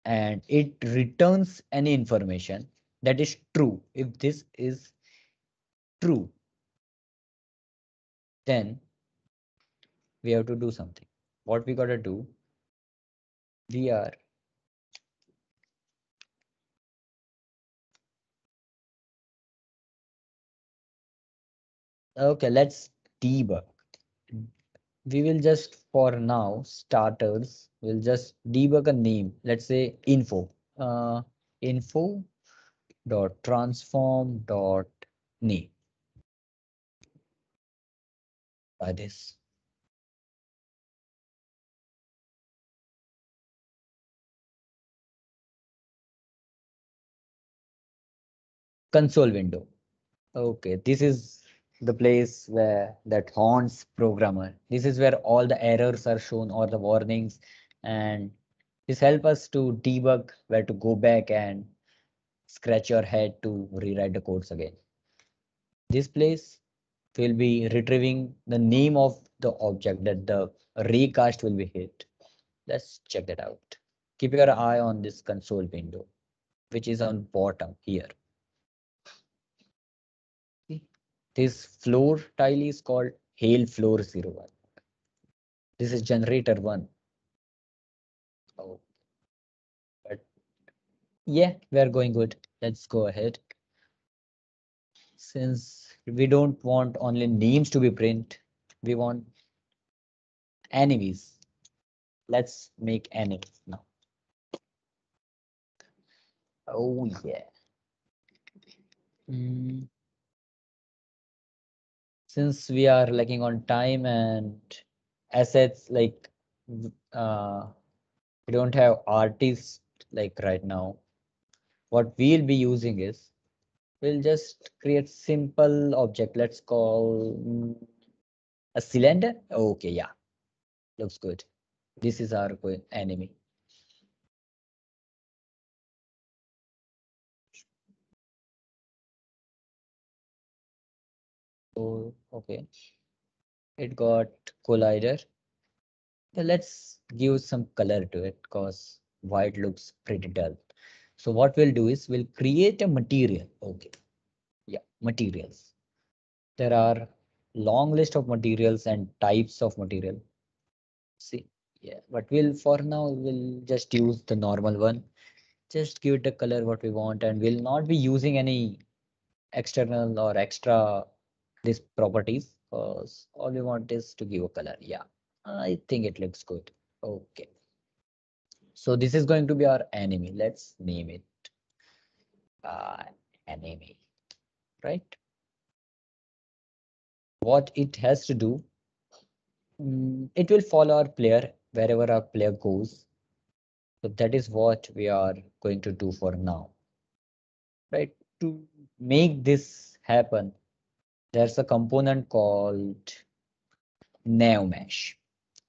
and it returns any information that is true, if this is true, then we have to do something. What we gotta do, we are okay, let's debug. We will just, for now, starters, we'll just debug a name. Let's say info. Info dot transform dot name. By this. Console window. Okay, this is the place where that haunts programmer. This is where all the errors are shown or the warnings, and this help us to debug where to go back and scratch your head to rewrite the codes again. This place will be retrieving the name of the object that the raycast will be hit. Let's check that out. Keep your eye on this console window, which is on bottom here. This floor tile is called Hail Floor 01. This is generator 1. Oh, but yeah, we are going good. Let's go ahead. Since we don't want only names to be print, we want enemies. Let's make enemies now. Oh yeah. Since we are lacking on time and assets, like we don't have artists like right now, what we'll be using is we'll just create simple object. Let's call a cylinder. Okay, yeah, looks good. This is our enemy. So okay, it got collider. Let's give some color to it because white looks pretty dull. So what we'll do is we'll create a material. Okay, yeah, materials. There are long list of materials and types of material. See, yeah, but we'll for now we'll just use the normal one. Just give it a color what we want, and we'll not be using any external or extra these properties because all we want is to give a color. Yeah, I think it looks good. Okay. So this is going to be our enemy. Let's name it enemy, right? What it has to do, it will follow our player wherever our player goes. So that is what we are going to do for now, right? To make this happen, there's a component called navmesh.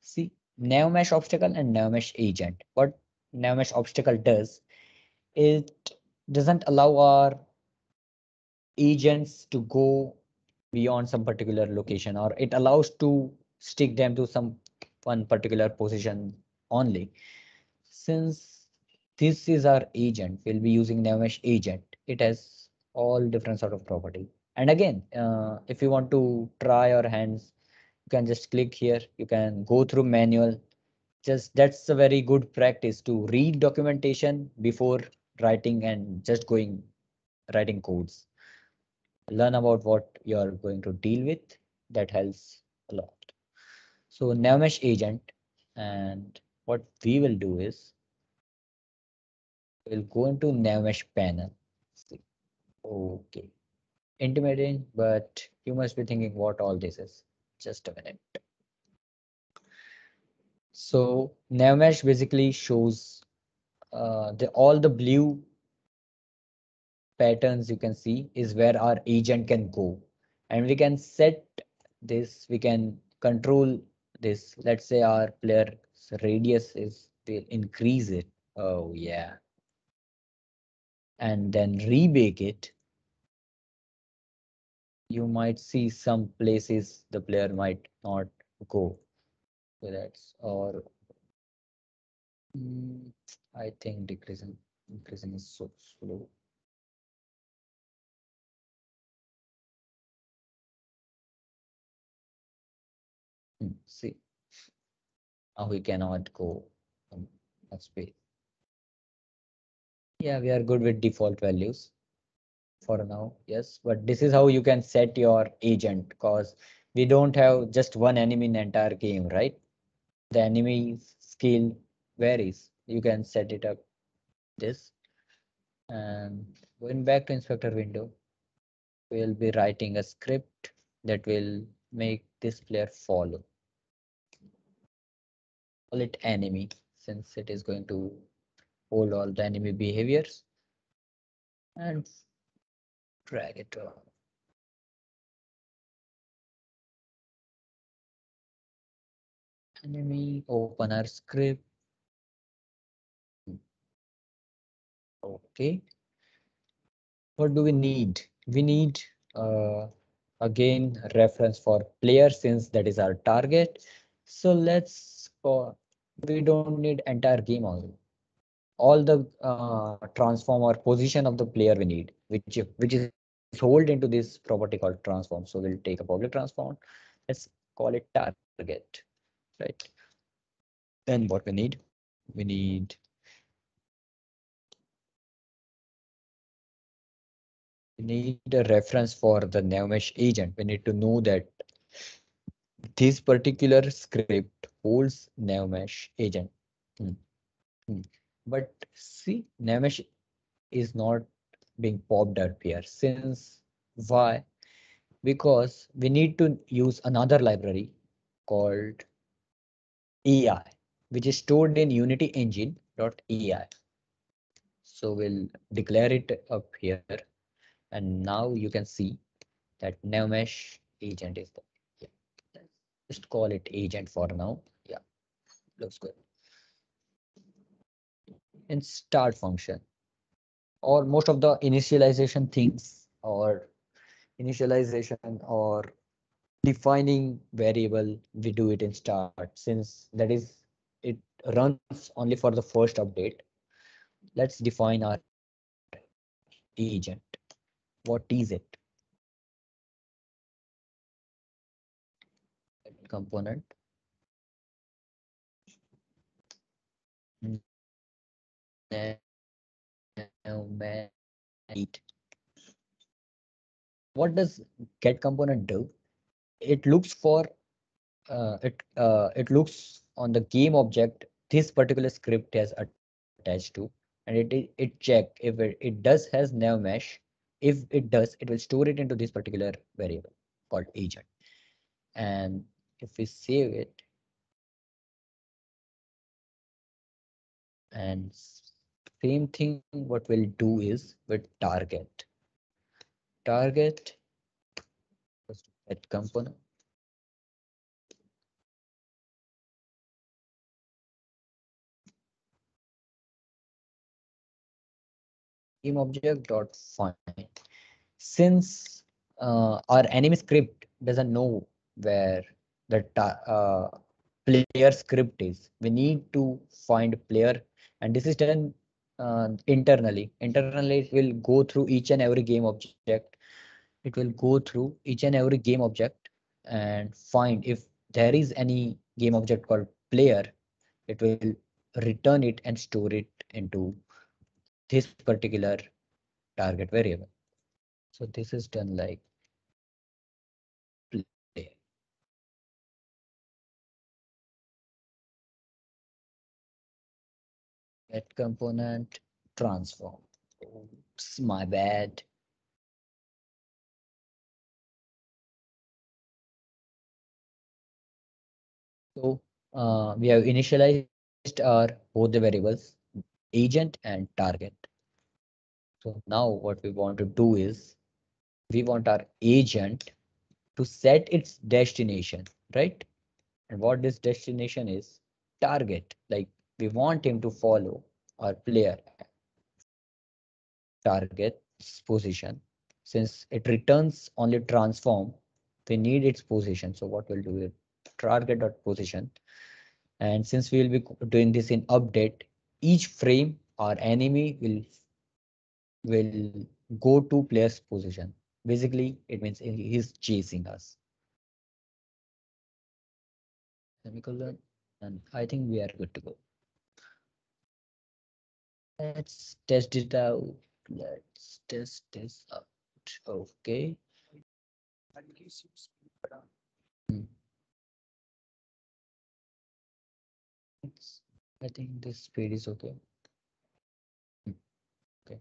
See, navmesh obstacle and navmesh agent. What navmesh obstacle does, it doesn't allow our agents to go beyond some particular location, or it allows to stick them to some one particular position only. Since this is our agent, we'll be using NavMesh agent. It has all different sort of property. And again, if you want to try your hands, you can just click here. You can go through manual. Just that's a very good practice to read documentation before writing and just writing codes. Learn about what you're going to deal with. That helps a lot. So NavMesh agent, and what we will do is we'll go into NavMesh panel. Okay, intimidating, but you must be thinking what all this is. Just a minute. So NavMesh basically shows all the blue patterns you can see is where our agent can go, and we can set this. We can control this. Let's say our player's radius is, we'll increase it. Oh yeah, and then rebake it. You might see some places the player might not go. So that's, or I think increasing is so slow. See, now we cannot go that space. Yeah, we are good with default values for now. Yes, but this is how you can set your agent, because we don't have just one enemy in the entire game, right? The enemy skill varies. You can set it up this. And going back to inspector window, we'll be writing a script that will make this player follow. Call it enemy, since it is going to hold all the enemy behaviors, and drag it on. Enemy, open our script. Okay. What do we need? We need again reference for player, since that is our target. So let's go. We don't need entire game only. All the transform or position of the player we need, which is hold into this property called transform. So we'll take a public transform. Let's call it target, right? Then what we need a reference for the NavMesh agent. We need to know that this particular script holds NavMesh agent. But see, NavMesh is not being popped up here. Since why? Because we need to use another library called AI, which is stored in Unity engine.ai. So we'll declare it up here, and now you can see that NavMesh agent is there. Yeah. Just call it agent for now. Yeah, looks good. And start function, or most of the initialization things, or initialization or defining variable, we do it in start, since that is, it runs only for the first update. Let's define our agent. What is it? Component. What does get component do? It looks for it looks on the game object this particular script has attached to, and it check if it does has NavMesh. If it does, it will store it into this particular variable called agent. And if we save it, and same thing what we'll do is with target at component. Game object dot find. Since our enemy script doesn't know where player script is. We need to find player, and this is done internally. Internally, it will go through each and every game object. It will go through each and every game object and find if there is any game object called player. It will return it and store it into this particular target variable. So this is done like player. Get component transform. Oops, my bad. So we have initialized our both the variables, agent and target. So now what we want to do is we want our agent to set its destination, right? And what this destination is, target. Like we want him to follow our player target's position. Since it returns only transform, we need its position. So what we'll do is target.position. And since we will be doing this in update, each frame our enemy will go to player's position. Basically, it means he's chasing us. Semicolon, and I think we are good to go. Let's test it out. Let's test this out. Okay. Hmm. I think this speed is okay. Hmm. Okay.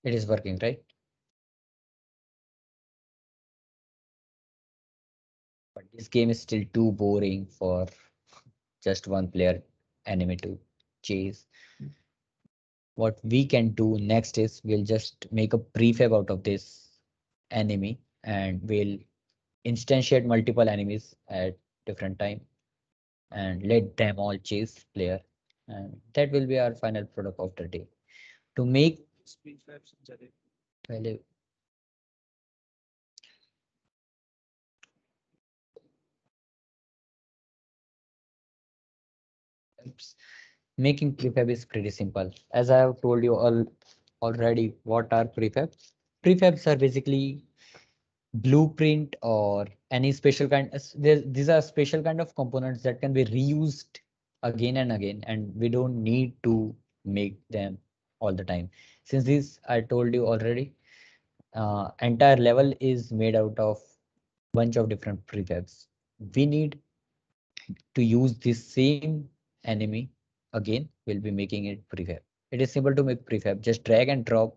It is working, right? But this game is still too boring for just one player enemy to chase. What we can do next is we'll just make a prefab out of this enemy and we'll instantiate multiple enemies at different time and let them all chase player, and that will be our final product of the day. To make well, making prefab is pretty simple. As I have told you all already, what are prefabs? Prefabs are basically blueprint or any special kind. These are special kind of components that can be reused again and again, and we don't need to make them all the time. Since this, I told you already, entire level is made out of bunch of different prefabs. We need to use this same enemy again. We'll be making it prefab. It is simple to make prefab. Just drag and drop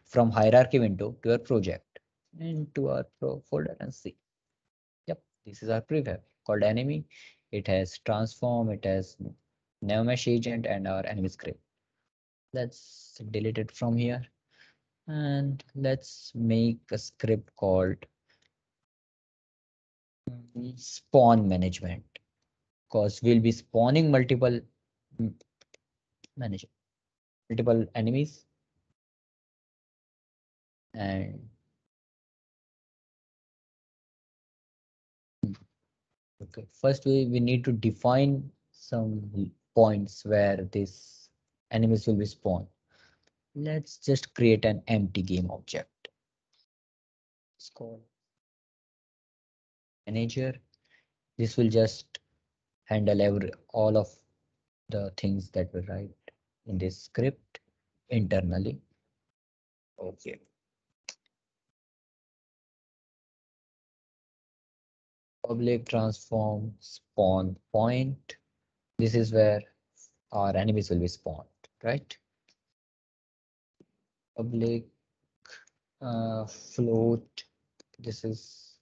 from hierarchy window to your project into our folder and see. Yep, this is our prefab called enemy. It has transform, it has Neomesh agent and our enemy script. Let's delete it from here and let's make a script called spawn management, because we'll be spawning multiple manage multiple enemies, and okay, first we need to define some points where these enemies will be spawned. Let's just create an empty game object. It's called manager. This will just handle all of the things that we write in this script internally. Okay. Public transform spawn point. This is where our enemies will be spawned, right? Public float. This is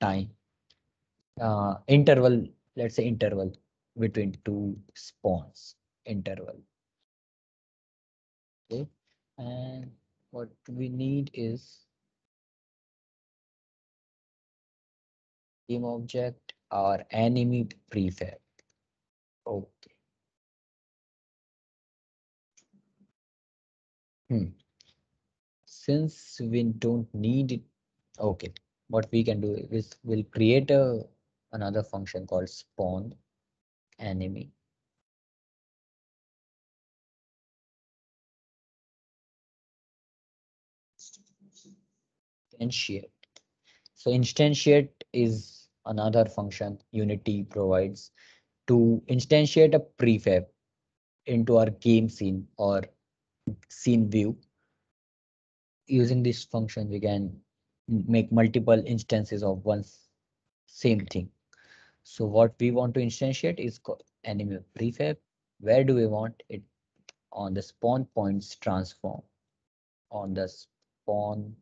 time. Interval. Let's say interval between two spawns. Interval. Okay. And what we need is game object or enemy prefab. Okay. since we don't need it, okay, what we can do is we'll create another function called spawn enemy. Instantiate. So instantiate is another function Unity provides to instantiate a prefab into our game scene or scene view. Using this function, we can make multiple instances of one same thing. So what we want to instantiate is called enemy prefab. Where do we want it? On the spawn points transform. On the spawn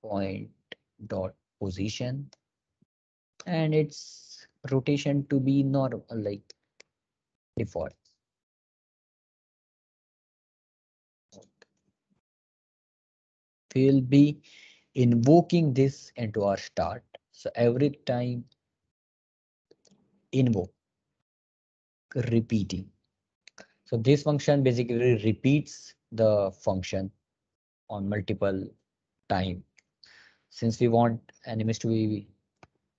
point dot position, and its rotation to be normal like default. We'll be invoking this into our start. So every time invoke, repeating. So this function basically repeats the function on multiple time. Since we want enemies to be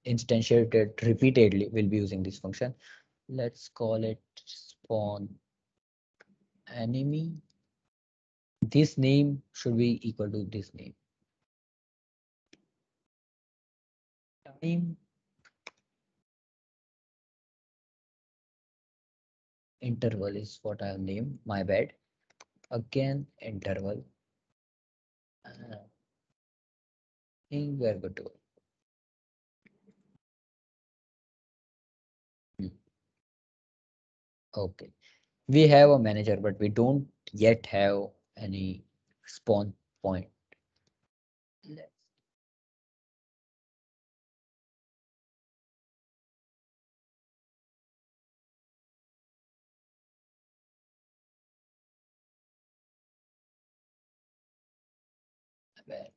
instantiated repeatedly, we'll be using this function. Let's call it spawn enemy. This name should be equal to this name. Time interval is what I have named. My bad. Again, interval. I think we're good to go. Okay. We have a manager, but we don't yet have any spawn point. Let's bad.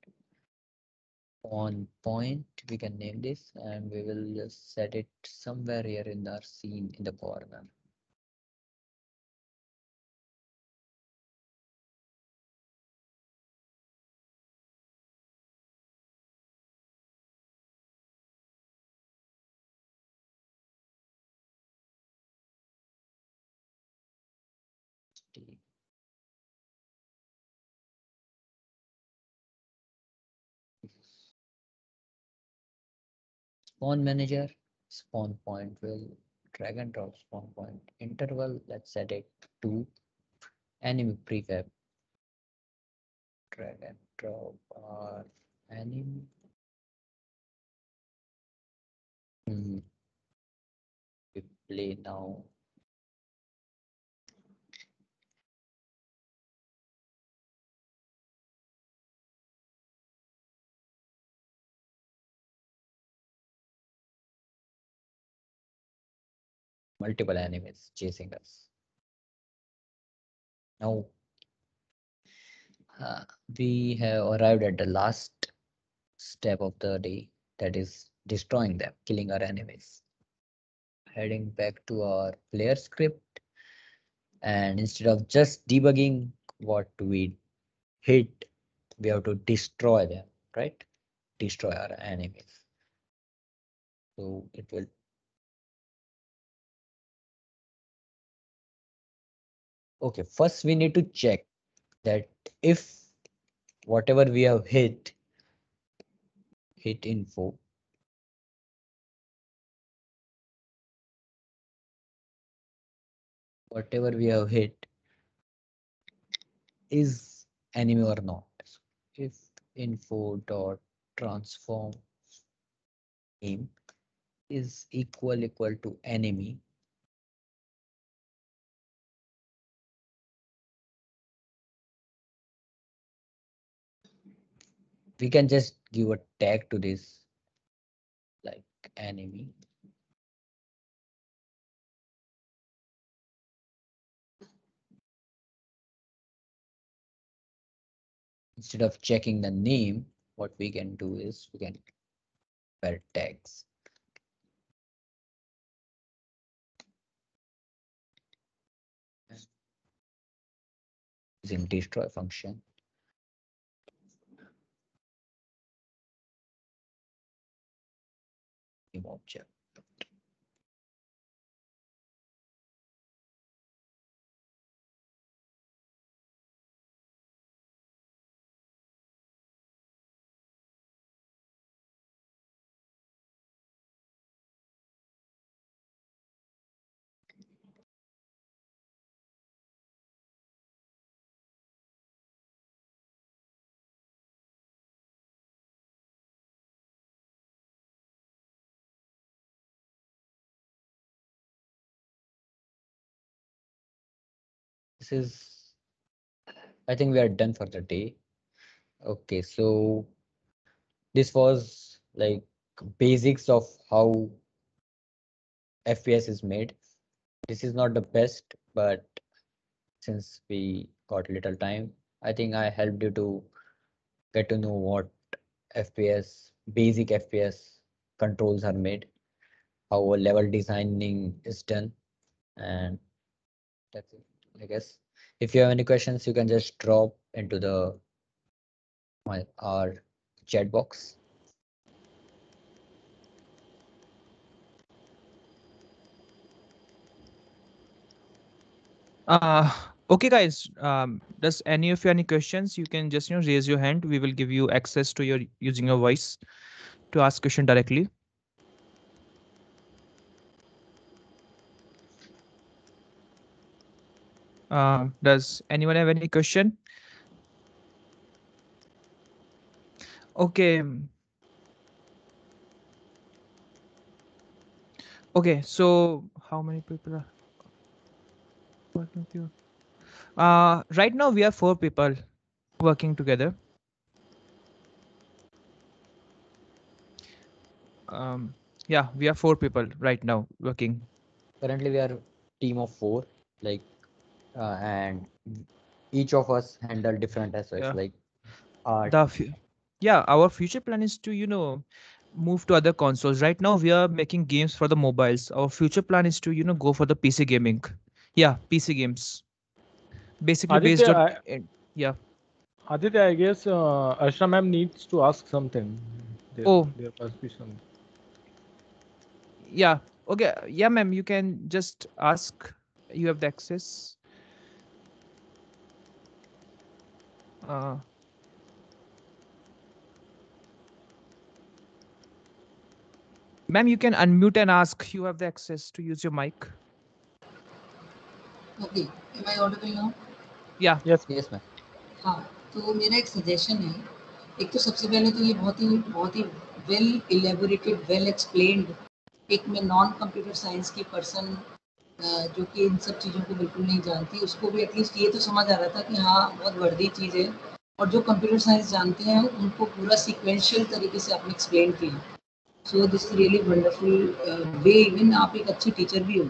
Spawn point, we can name this, and we will just set it somewhere here in our scene in the corner. Spawn manager, spawn point will drag and drop spawn point interval. Let's set it to enemy prefab. Drag and drop our enemy. We play now. Multiple enemies chasing us. Now we have arrived at the last step of the day, that is destroying them, killing our enemies. Heading back to our player script, and instead of just debugging what we hit, we have to destroy them, right? Destroy our enemies. So it will. Okay, first we need to check that if whatever we have hit info, whatever we have hit is enemy or not. So if info dot transform name is equal to enemy, we can just give a tag to this like enemy. Instead of checking the name, what we can do is we can pair tags. Using destroy function. object. This is, I think we are done for the day. Okay, so this was like basics of how FPS is made. This is not the best, but since we got little time, I think I helped you to get to know what FPS, basic FPS controls are made, how a level designing is done, and that's it, I guess. If you have any questions, you can just drop into the our chat box. Okay, guys. Does any of you have any questions? You can just raise your hand. We will give you access to your using your voice to ask question directly. Does anyone have any question? Okay. Okay. So how many people are working with you? Right now we have 4 people working together. Yeah, we have 4 people right now working. Currently, we are a team of 4, like, and each of us handle different aspects, Yeah. like art. Yeah, our future plan is to move to other consoles. Right now we are making games for the mobiles. Our future plan is to go for the PC gaming. Yeah, PC games basically based Aditya, on I, yeah. Aditya, I guess Arshna ma'am needs to ask something. There, Oh, there must be some. yeah. Okay, yeah, ma'am, you can just ask. You have the access. uh Ma'am, you can unmute and ask. You have the access to use your mic. Okay, am I audible now? Yeah. Yes. Yes, ma'am. हाँ, तो मेरा एक suggestion है। एक तो सबसे पहले तो ये बहुत ही वेल इलेबोरेटेड, वेल एक्सप्लेन्ड, एक मैं नॉन कंप्यूटर साइंस की पर्सन जो कि इन सब चीज़ों को बिल्कुल नहीं जानती, उसको भी एटलीस्ट ये तो समझ आ रहा था कि हाँ, बहुत वर्दी चीज़ है। और जो कंप्यूटर साइंस जानते हैं उनको पूरा सीक्वेंशियल तरीके से आपने एक्सप्लेन किया। So this really wonderful way. Even आप एक अच्छी टीचर भी हो।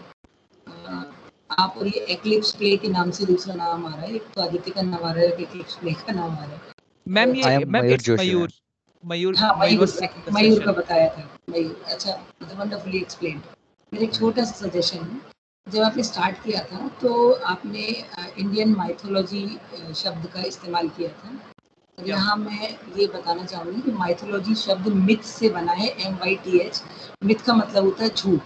आप, और ये एक्लिप्स प्ले के नाम से दूसरा नाम आ रहा है, एक तो आदित्य का नाम आ रहा है, एक एक्लिप्स प्ले का नाम आ रहा है। मैम, I ये am ma'am Mayur it's Joshi, Mayur. ma'am. मयूर हाँ, मयूर वाज टेकिंग द मयूर का सेशन। बताया था। मयूर, अच्छा, वंडरफुली एक्सप्लेन्ड। मेरा एक छोटा सा सजेशन है, जब आपने स्टार्ट किया था तो आपने इंडियन माइथोलॉजी शब्द का इस्तेमाल किया था। और Yeah. यहाँ मैं ये बताना चाहूँगी कि माइथोलॉजी शब्द मिथ से बना है, MYTH। मिथ का मतलब होता है झूठ।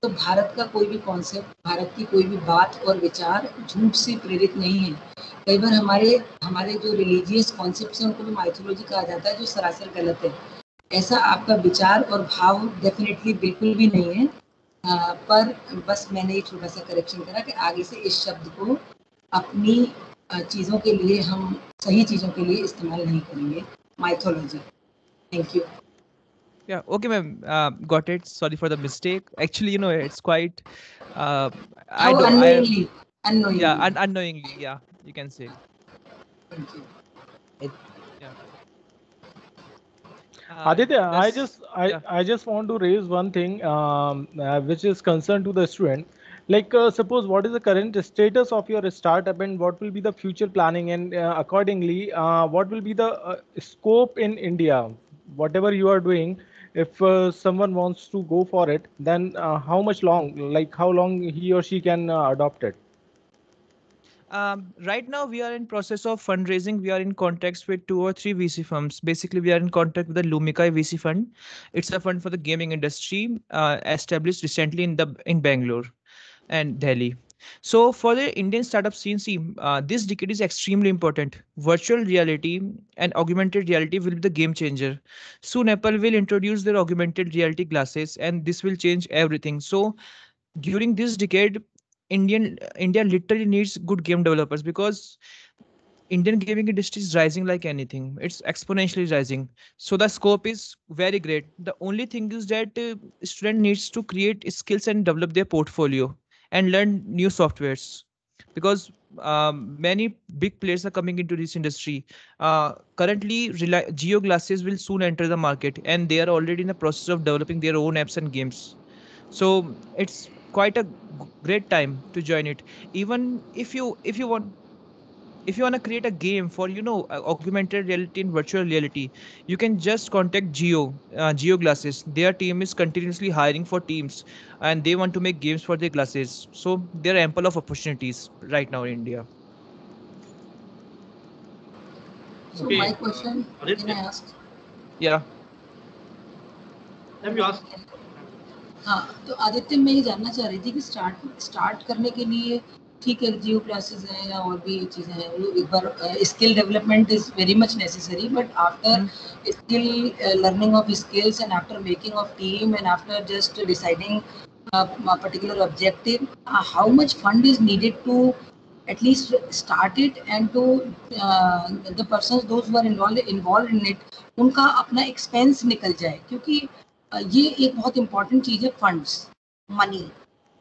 तो भारत का कोई भी कॉन्सेप्ट, भारत की कोई भी बात और विचार झूठ से प्रेरित नहीं है। कई बार हमारे जो रिलीजियस कॉन्सेप्ट हैं उनको भी माइथोलॉजी कहा जाता है, जो सरासर गलत है। ऐसा आपका विचार और भाव डेफिनेटली बिल्कुल भी नहीं है। पर बस मैंने एक छोटा सा करेक्शन करा कि आगे से इस शब्द को अपनी चीज़ों के लिए, हम सही चीज़ों के लिए इस्तेमाल नहीं करेंगे, mythology. Thank you. Yeah, okay, ma'am. Got it. Sorry for the mistake. Actually, it's quite. Uh, I how do. I am. Unknowingly, Yeah, unknowingly. unknowingly. Yeah, you can say. Thank you. It, Yeah. Aditya, That's yeah. I just want to raise one thing, which is concerned to the student. Like, suppose what is the current status of your startup and what will be the future planning, and accordingly, what will be the scope in India, whatever you are doing. If someone wants to go for it, then how much long, like how long he or she can adopt it? Right now, we are in process of fundraising. We are in contacts with 2 or 3 VC firms. Basically, we are in contact with the Lumika VC fund. It's a fund for the gaming industry, established recently in Bangalore and Delhi. So for the Indian startup scene, see, this decade is extremely important. Virtual reality and augmented reality will be the game changer. Soon, Apple will introduce their augmented reality glasses, and this will change everything. So during this decade, India literally needs good game developers because Indian gaming industry is rising like anything. It's exponentially rising. So the scope is very great. The only thing is that student needs to create skills and develop their portfolio and learn new softwares because many big players are coming into this industry. Currently, Geo Glasses will soon enter the market, and they are already in the process of developing their own apps and games. So it's quite a great time to join it. Even if you want to create a game for augmented reality and virtual reality, you can just contact Geo Glasses. Their team is continuously hiring for teams, and they want to make games for their glasses. So there are ample of opportunities right now in India. So Okay, my question, can I Aditya. ask? Yeah. Let me ask. हाँ, तो आदित्य मैं ये जानना चाह रही थी कि start करने के लिए ठीक है, जियो क्लासेस हैं या और भी चीज़ें हैं, वो एक बार skill development is very much necessary, but after skill learning of skills and after making of team and after just deciding particular objective, how much fund is needed to at least start it and to the persons those who are involved in it, उनका अपना expense निकल जाए, क्योंकि ये एक बहुत important चीज़ है, funds, money.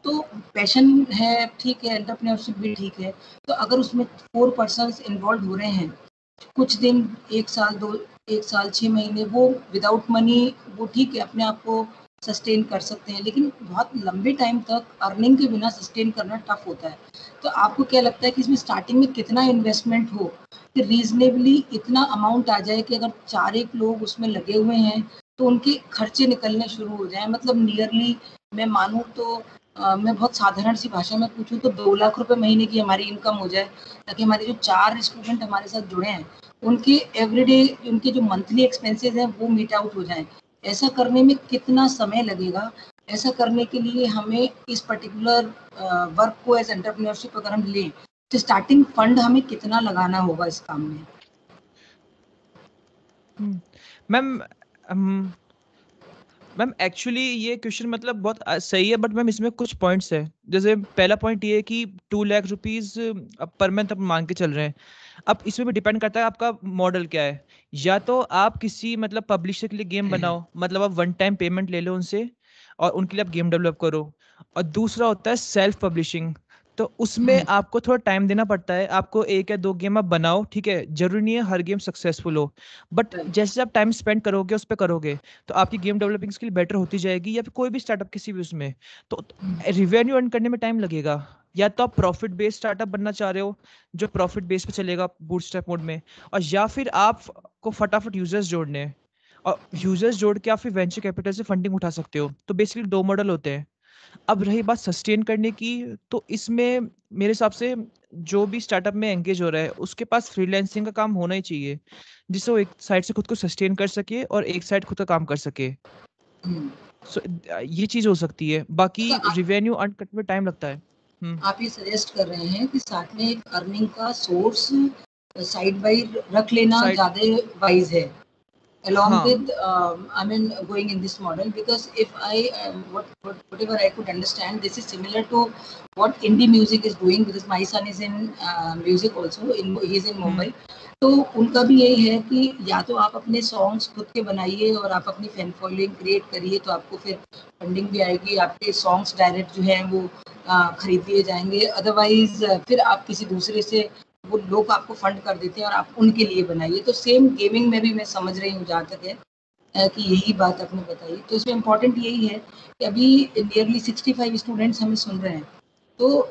तो पैशन है ठीक है, एंटरप्रेन्योरशिप भी ठीक है, तो अगर उसमें 4 पर्सन्स इन्वॉल्व हो रहे हैं, कुछ दिन, 1 साल 6 महीने, वो विदाउट मनी वो ठीक है, अपने आप को सस्टेन कर सकते हैं, लेकिन बहुत लंबे टाइम तक अर्निंग के बिना सस्टेन करना टफ होता है। तो आपको क्या लगता है कि इसमें स्टार्टिंग में कितना इन्वेस्टमेंट हो कि रीजनेबली इतना अमाउंट आ जाए कि अगर 4 लोग उसमें लगे हुए हैं तो उनके खर्चे निकलने शुरू हो जाए? मतलब नियरली मैं मानूँ तो मैं बहुत साधारण सी भाषा में पूछूँ तो 2 लाख रुपए महीने की हमारी इनकम हो जाए, ताकि हमारे जो 4 स्टूडेंट हमारे साथ जुड़े हैं उनके एवरीडे, उनके जो मंथली एक्सपेंसेस हैं वो मीट आउट हो जाएं। ऐसा करने में कितना समय लगेगा? ऐसा करने के लिए हमें इस पर्टिकुलर वर्क को एज एंटरप्रेन्योरशिप अगर हम लें तो स्टार्टिंग फंड हमें कितना लगाना होगा इस काम में? मैम मैम एक्चुअली ये क्वेश्चन मतलब बहुत सही है, बट मैम इसमें कुछ पॉइंट्स है। जैसे पहला पॉइंट ये है कि 2 लाख रुपीज पर मंथ अपन मांग के चल रहे हैं। अब इसमें भी डिपेंड करता है आपका मॉडल क्या है। या तो आप किसी मतलब पब्लिशर के लिए गेम बनाओ, मतलब आप 1 टाइम पेमेंट ले लो उनसे और उनके लिए आप गेम डेवलप करो। और दूसरा होता है सेल्फ पब्लिशिंग। तो उसमें आपको थोड़ा टाइम देना पड़ता है। आपको 1 या 2 गेम आप बनाओ, ठीक है, जरूरी नहीं है हर गेम सक्सेसफुल हो, बट जैसे आप टाइम स्पेंड करोगे उस पर करोगे तो आपकी गेम डेवलपिंग स्किल बेटर होती जाएगी। या फिर कोई भी स्टार्टअप किसी भी उसमें तो रिवेन्यू अर्न करने में टाइम लगेगा। या तो आप प्रॉफिट बेस्ड स्टार्टअप बनना चाह रहे हो जो प्रॉफिट बेस पे चलेगा बूटस्ट्रैप मोड में, और या फिर आपको फटाफट यूजर्स जोड़ने हैं और यूजर्स जोड़ के आप फिर वेंचर कैपिटल से फंडिंग उठा सकते हो। तो बेसिकली 2 मॉडल होते हैं। अब रही बात सस्टेन करने की, तो इसमें मेरे हिसाब से जो भी स्टार्टअप में एंगेज हो रहा है उसके पास फ्रीलांसिंग का काम होना ही चाहिए, जिससे वो एक साइड से खुद को सस्टेन कर सके और एक साइड खुद का काम कर सके। सो ये चीज हो सकती है, बाकी रिवेन्यू अर्न करने में टाइम लगता है। आप ये सजेस्ट कर रहे हैं कि साथ में एक अर्निंग का सोर्स साइड बाय रख लेना ज्यादा वाइज है, along with I mean going in this model, because if I whatever I could understand, this is similar to what indie music is doing, because my son is in music also, he is in Mumbai. तो उनका भी यही है कि या तो आप अपने सॉन्ग्स खुद के बनाइए और आप अपनी फैन फॉलोइंग क्रिएट करिए, तो आपको फिर फंडिंग भी आएगी, आपके सॉन्ग्स डायरेक्ट जो है वो खरीद लिए जाएंगे। अदरवाइज फिर आप किसी दूसरे से, वो लोग आपको फंड कर देते हैं और आप उनके लिए बनाइए। तो सेम गेमिंग में भी मैं समझ रही हूँ जहाँ तक है कि यही बात आपने बताई। तो इसमें इम्पोर्टेंट यही है कि अभी नियरली 65 स्टूडेंट्स हमें सुन रहे हैं, तो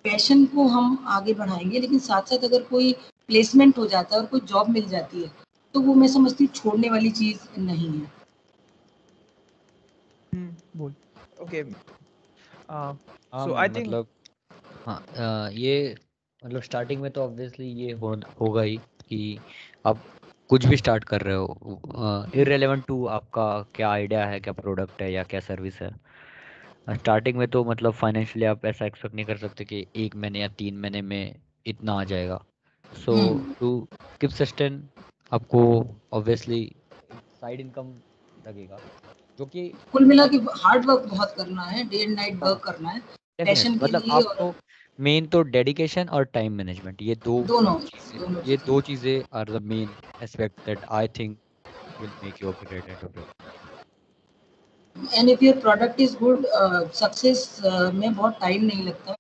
पैशन को हम आगे बढ़ाएंगे, लेकिन साथ साथ अगर कोई प्लेसमेंट हो जाता है और कोई जॉब मिल जाती है तो वो मैं समझती हूँ छोड़ने वाली चीज नहीं है। बोल ओके। हाँ सो आई मैम, थिंक मतलब हाँ ये मतलब स्टार्टिंग में तो ऑब्वियसली ये होगा ही कि आप कुछ भी स्टार्ट कर रहे हो, इररेलेवेंट टू आपका क्या आइडिया है, क्या प्रोडक्ट है या क्या सर्विस है। स्टार्टिंग में तो मतलब फाइनेंशियली आप ऐसा एक्सपेक्ट नहीं कर सकते कि 1 महीने या 3 महीने में इतना आ जाएगा। सो टू कीप सस्टेन आपको ऑब्वियसली साइड इनकम लगेगा, जो कि कुल मिला के हार्ड वर्क बहुत करना है, डे एंड नाइट वर्क करना है पैशन डेफिनेटली के मतलब लिए, और आपको मेन तो डेडिकेशन और टाइम मैनेजमेंट, दोनों चीजें दोनों ये चीजें। दो चीजें are the main aspect that I think will make you a great entrepreneur. And if your product is good, success में बहुत टाइम नहीं लगता,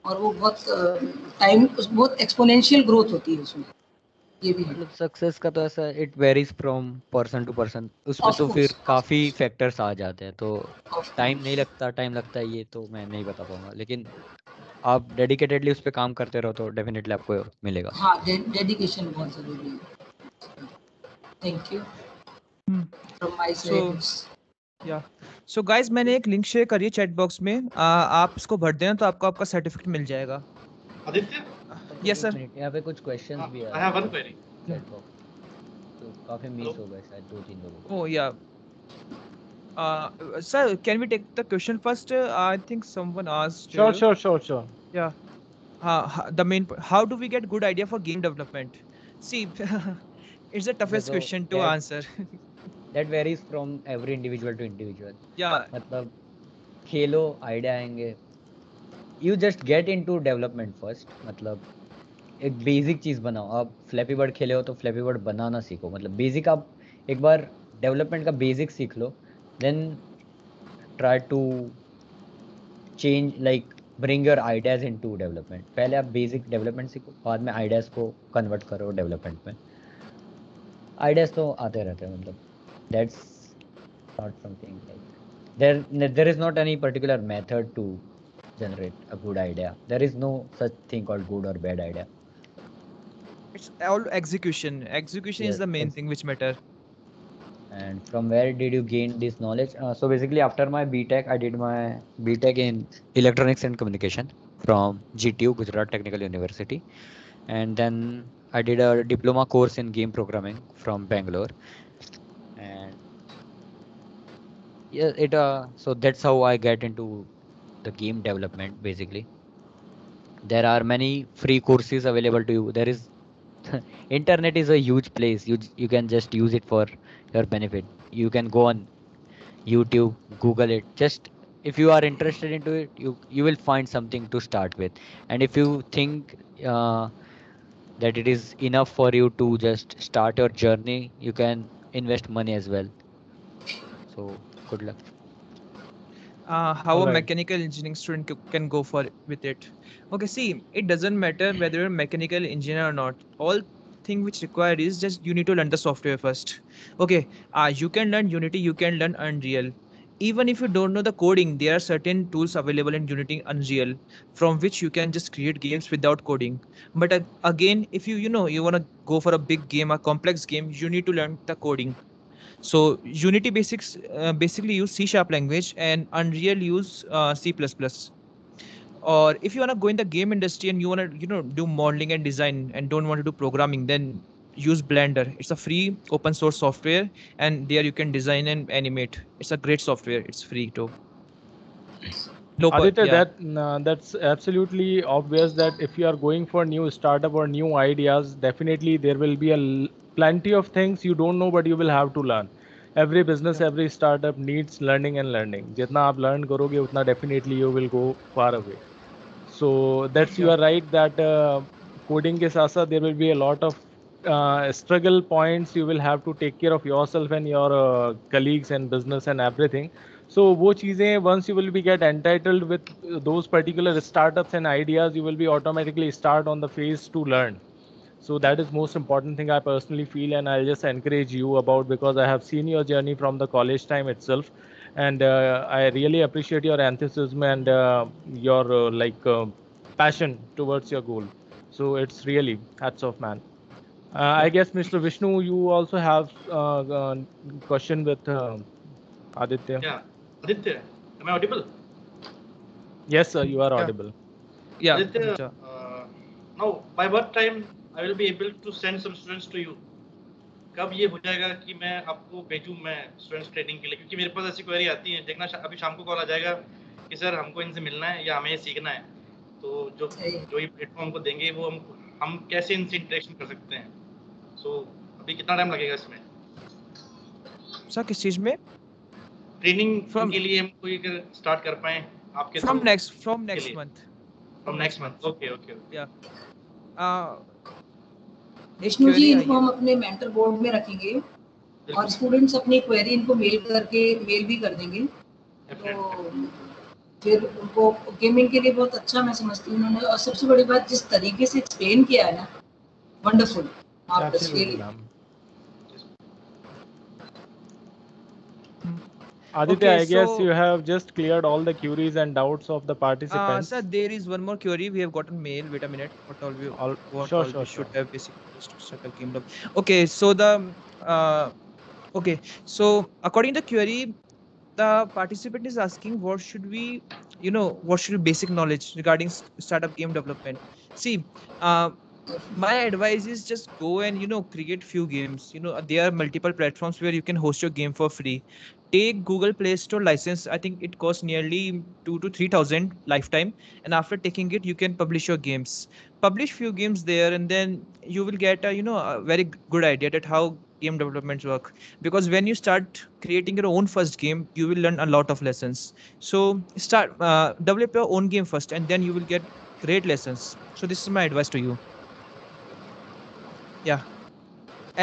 और वो बहुत बहुत एक्सपोनेंशियल ग्रोथ होती है उसमें, ये भी है। मतलब सक्सेस का तो ऐसा it varies from person to person, उसमें ऑफ तो फिर कोर्स, ऑफ काफी कोर्स, फैक्टर्स आ जाते हैं, तो ऑफ टाइम नहीं कोर्स। लगता, टाइम लगता है ये तो मैं नहीं बता पाऊंगा, लेकिन आप डेडिकेटेडली उस पर काम करते रहो तो डेफिनेटली आपको मिलेगा। हाँ, डेडिकेशन बहुत जरूरी है। Thank you from my so side. या सो गाइस, मैंने एक लिंक शेयर करी है चैट बॉक्स में, आप इसको भर देना तो आपको आपका सर्टिफिकेट मिल जाएगा। Aditya, यस एक सर। मिनट, यहाँ पे कुछ क्वेश्चंस भी आ I रहे have हैं one query. चैट बॉक्स, तो काफी Hello. मिस हो गए शायद 2-3 लोगों को। Oh yeah. Sir, can we take the question first? I think someone asked. Sure. Yeah. The main. How do we get good idea for game development? See, it's the Okay, toughest so question to answer. that varies from every individual to individual. Yeah. मतलब खेलो idea आएंगे, you just get into development first, मतलब एक basic चीज बनाओ। आप flappy bird खेले हो तो फ्लैपी बर्ड बनाना सीखो, मतलब बेसिक आप एक बार डेवलपमेंट का बेसिक सीख लो, then try to change like bring your ideas into development. पहले आप बेसिक डेवलपमेंट सीखो, बाद में आइडियाज को कन्वर्ट करो डेवलपमेंट में। आइडियाज तो आते रहते हैं, मतलब that's not something like there is not any particular method to generate a good idea. There is no such thing called good or bad idea. It's all execution. Execution is Yes. the main thing which matter. And from where did you gain this knowledge? So basically after my BTech, I did my BTech in electronics and communication from GTU, Gujarat Technical University, and then I did a diploma course in game programming from Bangalore. And yeah, so that's how I get into the game development basically. There are many free courses available to you. There is internet is a huge place. You can just use it for your benefit. You can go on YouTube, Google it. Just if you are interested into it, you will find something to start with. And if you think that it is enough for you to just start your journey, you can invest money as well. So good luck. How All a right. mechanical engineering student can go for with it. Okay, see, it doesn't matter whether you're a mechanical engineer or not. All thing which required is just you need to learn the software first. Okay, you can learn Unity, you can learn Unreal. Even if you don't know the coding, there are certain tools available in Unity, Unreal, from which you can just create games without coding. But again, if you want to go for a big game, a complex game, you need to learn the coding. So Unity basics basically use C# language, and Unreal use C++. Or if you want to go in the game industry and you want to do modeling and design and don't want to do programming, then use Blender. It's a free open source software, and there you can design and animate. It's a great software. It's free too. Aditya, Yeah. that's absolutely obvious that if you are going for new startup or new ideas, definitely there will be plenty of things you don't know, but you will have to learn. Every business, Yeah. every startup needs learning and learning. जितना आप learn करोगे उतना definitely you will go far away. So that's you Yeah. are right that coding के साथ साथ there will be a lot of struggle points. You will have to take care of yourself and your colleagues and business and everything. So वो चीज़ें once you will be get entitled with those particular startups and ideas, you will be automatically start on the phase to learn. So that is most important thing I personally feel, and I'll just encourage you about, because I have seen your journey from the college time itself, and I really appreciate your enthusiasm and your passion towards your goal. So it's really hats off, man. I Yeah. guess Mr. Vishnu, you also have question with Aditya. Yeah. Aditya, am I audible? Yes, sir, you are Yeah. audible. Yeah. Aditya, Aditya. now by what time I will be able to send some students to you? कब ये हो जाएगा कि मैं आपको भेजूं मैं students training के लिए, क्योंकि मेरे पास ऐसी क्वेरी आती है, देखना अभी शाम को कॉल आ जाएगा कि सर हमको इनसे मिलना है या हमें ये सीखना है, तो जो जो ये प्लेटफॉर्म को देंगे वो हम कैसे इनसे इंटरेक्शन कर सकते हैं? सो अभी कितना टाइम लगेगा इसमें? सर किस चीज में? ट्रेनिंग From- के लिए हम कोई अगर स्टार्ट कर पाए आपके From through next लिए। month. From next month. Okay. Vishnu ji, Query इनको आई हम है। अपने मेंटर बोर्ड में रखेंगे और बिल्कुल, स्टूडेंट्स अपनी क्वेरी इनको मेल करके मेल भी कर देंगे, तो फिर उनको गेमिंग के लिए बहुत अच्छा मैं समझती हूँ उन्होंने, और सबसे बड़ी बात जिस तरीके से एक्सप्लेन किया है ना, wonderful. Absolutely, ma'am. Aditya, Okay, I guess so- you have just cleared all the queries and doubts of the participants. Sir, there is one more query. We have gotten mail. Wait a minute. What all we Sure. should have basic knowledge to set up game dev. Okay, so so according to the query, the participant is asking what should be basic knowledge regarding startup game development. See, my advice is just go and create few games. There are multiple platforms where you can host your game for free. Take Google Play Store license. I think it costs nearly 2,000 to 3,000 lifetime, and after taking it you can publish your games. Publish few games there, and then you will get a very good idea at how game developments work, because when you start creating your own first game you will learn a lot of lessons. So start develop your own game first, and then you will get great lessons. So this is my advice to you. Yeah.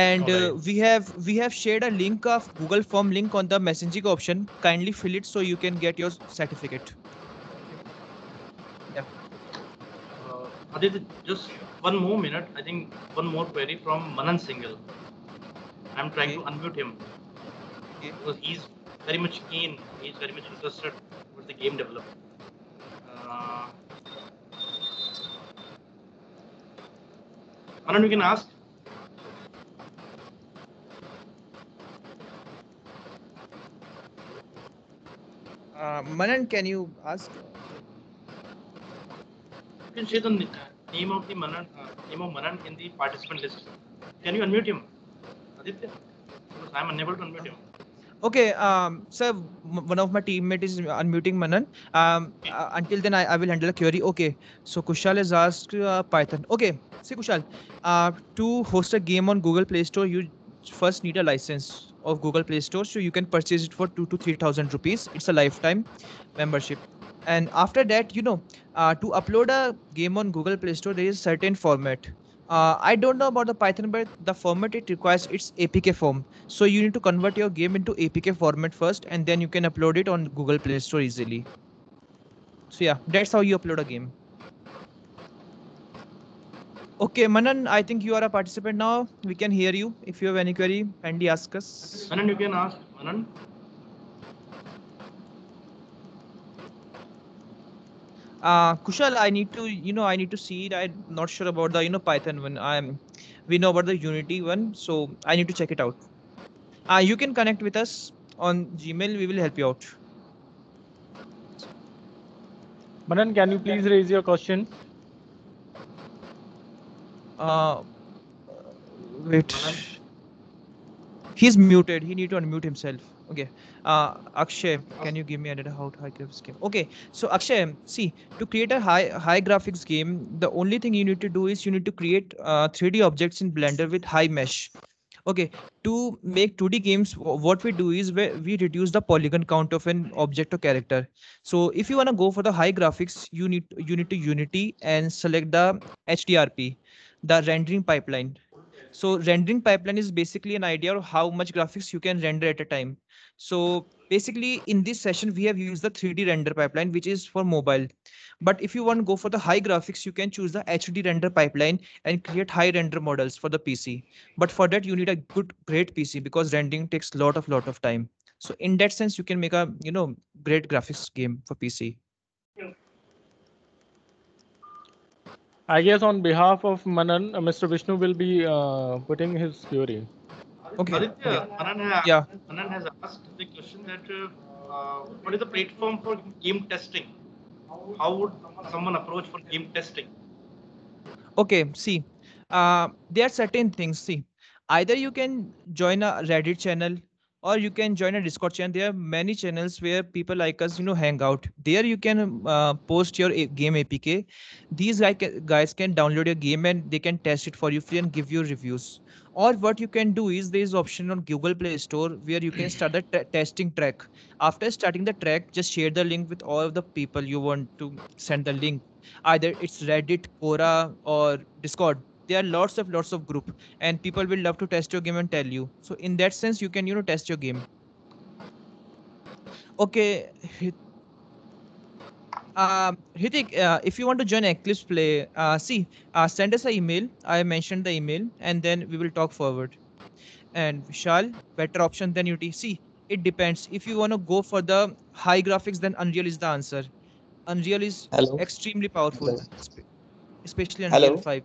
And Alright. we have shared a link of Google Form link on the messaging option. Kindly fill it so you can get your certificate. Yeah. Aditya, just one more minute. I think one more query from Manan Singhal. I'm trying to unmute him because he's very much keen. He's very much interested with the game development. Manan, you can ask. Manan, can you ask? You can share the name of Manan in the participant list. Can you unmute him, Aditya? Because I'm unable to unmute him. Okay, sir, one of my teammate is unmuting Manan. Until then, I will handle a query. Okay, so Kushal has asked Python. Okay, see Kushal, to host a game on Google Play Store, you first need a license of Google Play Store, so you can purchase it for 2,000 to 3,000 rupees. It's a lifetime membership. And after that, to upload a game on Google Play Store, there is a certain format. I don't know about the Python, but the format it requires, it's APK form. So you need to convert your game into APK format first, and then you can upload it on Google Play Store easily. So yeah, that's how you upload a game. Okay, Manan, I think you are a participant now. We can hear you. If you have any query, kindly ask us. Manan, you can ask. Manan. Kushal, I need to see it. I'm not sure about the Python one. We know about the Unity one, so I need to check it out. You can connect with us on Gmail. We will help you out. Manan, can you please raise your question? Wait. He's muted. He need to unmute himself. Okay. Akshay, can you give me another how to high graphics game? Okay. So Akshay, see, to create a high graphics game, the only thing you need to do is you need to create 3D objects in Blender with high mesh. Okay. To make 2D games, what we do is we reduce the polygon count of an object or character. So if you want to go for the high graphics, you need to Unity and select the HDRP, the rendering pipeline. So rendering pipeline is basically an idea of how much graphics you can render at a time. So basically in this session, we have used the 3D render pipeline, which is for mobile. But if you want to go for the high graphics, you can choose the HD render pipeline and create high render models for the PC. But for that, you need a great PC because rendering takes lot of time. So in that sense, you can make a great graphics game for PC. I guess on behalf of Manan, Mr. Vishnu will be putting his query. Okay. Aditya, Yeah. Manan has asked the question that what is the platform for game testing? how would someone approach for game testing? Okay, see, there are certain things. See, either you can join a Reddit channel or you can join a Discord channel. There are many channels where people like us, hang out. There you can post your game APK. These guys can download your game and they can test it for you free and give you reviews. Or what you can do is there is option on Google Play Store where you can start the testing track. After starting the track, just share the link with all of the people you want to send the link. Either it's Reddit, Quora, or Discord. There are lots of group, and people will love to test your game and tell you. So in that sense, you can test your game. Okay, Hithik, if you want to join Eclipse Play, send us an email. I mentioned the email, and then we will talk forward. And Vishal, better option than UTC. It depends. If you want to go for the high graphics, then Unreal is the answer. Unreal is Hello. extremely powerful, Hello. especially Unreal Hello. 5.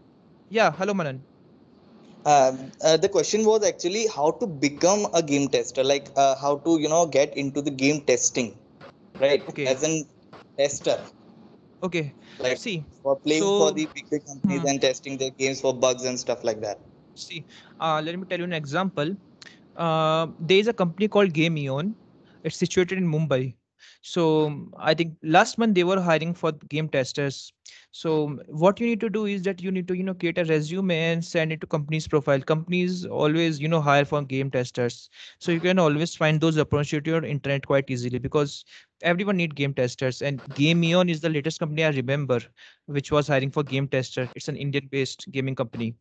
Yeah, hello Manan. The question was actually how to become a game tester, like how to get into the game testing, right? Okay. As an tester, Okay. like See, for playing for so the big companies and testing their games for bugs and stuff like that. see, let me tell you an example. There is a company called Game Eon. It's situated in Mumbai. So I think last month they were hiring for game testers. So what you need to do is that you need to create a resume and send it to company's profile. Companies always hire for game testers. So you can always find those opportunities on internet quite easily because everyone need game testers. And Game Eon is the latest company I remember, which was hiring for game tester. It's an Indian-based gaming company.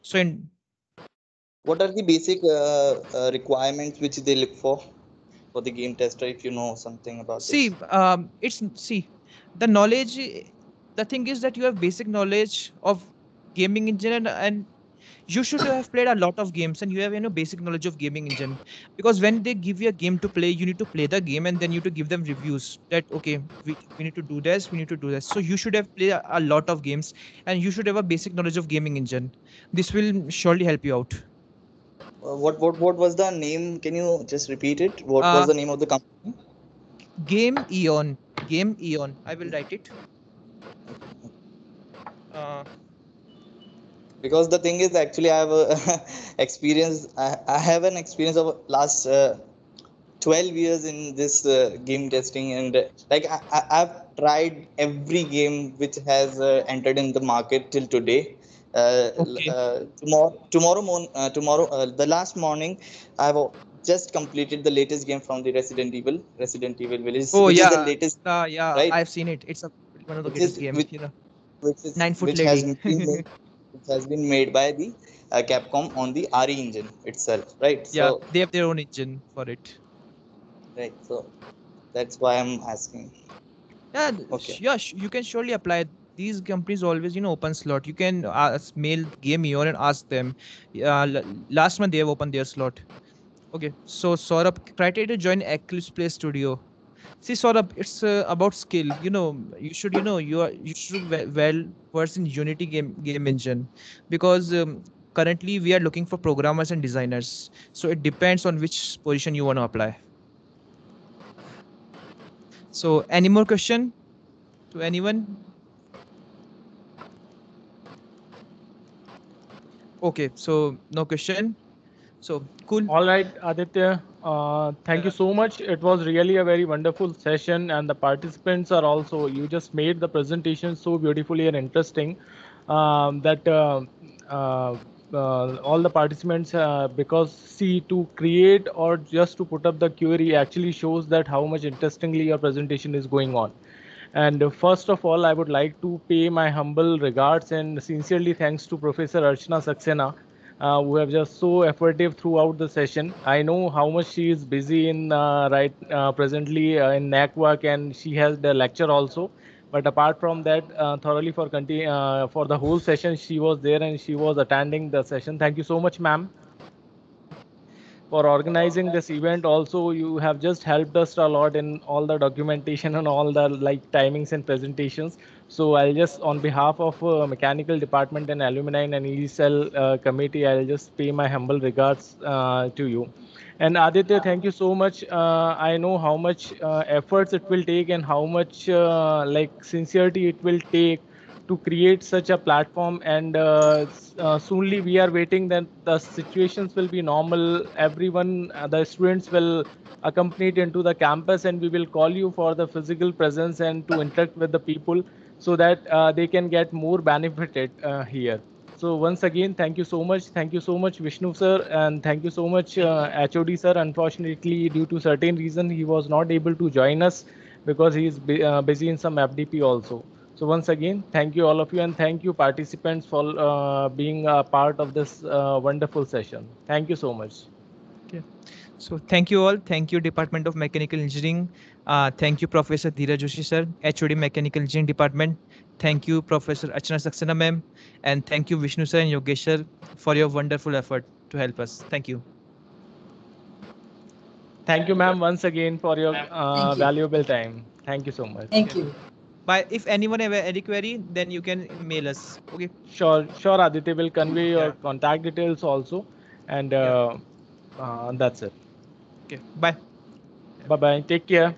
So in What are the basic requirements which they look for the game tester? If you know something about this. The knowledge. The thing is that you have basic knowledge of gaming engine and you should have played a lot of games and you have basic knowledge of gaming engine because when they give you a game to play, you need to play the game and then you need to give them reviews that okay, we need to do this, we need to do this. So you should have played a lot of games and you should have a basic knowledge of gaming engine. This will surely help you out. What was the name? Can you just repeat it? What Uh, was the name of the company? Game Eon. Game Eon. I will write it. Because the thing is actually I have a experience. I have an experience of last 12 years in this game testing, and I've tried every game which has entered in the market till today. Okay. Tomorrow, the last morning, I've just completed the latest game from the Resident Evil Village, Oh which is the yeah. latest, Yeah, right? I've seen it. It's one of the Which greatest is game. which, 9 foot which has lady. been made, which has been made by the Capcom on the RE engine itself, right? Yeah, So, they have their own engine for it. right. So that's why I'm asking. Yeah, Okay. you can surely apply. These companies always, open slot. You can mail Game Eon and ask them. Last month they have opened their slot. Okay, so Saurabh, criteria to join Eclipse Play Studio. See, Saurabh, it's about skill. You should, you should well versed in Unity game engine, because currently we are looking for programmers and designers. So it depends on which position you want to apply. So, any more question to anyone? Okay, so no question. So cool. All right, Aditya. Thank you so much. It was really a very wonderful session, and the participants are also. You just made the presentation so beautifully and interesting that all the participants, because see, to create or just to put up the query actually shows that how much interestingly your presentation is going on. And first of all, I would like to pay my humble regards and sincerely thanks to Professor Archana Saxena, who have just so effortive throughout the session. I know how much she is busy in presently in NACWAC, and she has the lecture also. But apart from that, thoroughly for the whole session, she was there and she was attending the session. Thank you so much, ma'am, for organizing this event. Also, you have just helped us a lot in all the documentation and all the timings and presentations. So I'll just, on behalf of mechanical department and alumni and ECEL committee, I'll just pay my humble regards to you. And Aditya, thank you so much. I know how much efforts it will take and how much like sincerity it will take to create such a platform. And soonly we are waiting that the situations will be normal. Everyone, the students will accompany it into the campus, and we will call you for the physical presence and to interact with the people so that they can get more benefited here. So once again, thank you so much. Thank you so much, Vishnu sir, and thank you so much, HOD sir. Unfortunately, due to certain reason, he was not able to join us because he is busy in some FDP also. So once again, thank you all of you, and thank you participants for being a part of this wonderful session. Thank you so much. So thank you all. Thank you, Department of Mechanical Engineering. Thank you, Professor Dheeraj Joshi sir, HOD Mechanical Engineering Department. Thank you, Professor Archana Saxena ma'am, and thank you, Vishnu sir and Yogesh sir, for your wonderful effort to help us. Thank you. Thank you, ma'am, once again for your Thank you. valuable time. Thank you so much. Thank you. But if anyone have any query, then you can mail us. Okay. Sure, Aditya will convey your Yeah. contact details also, and Yeah. that's it. Okay. Bye. Bye bye. Take care.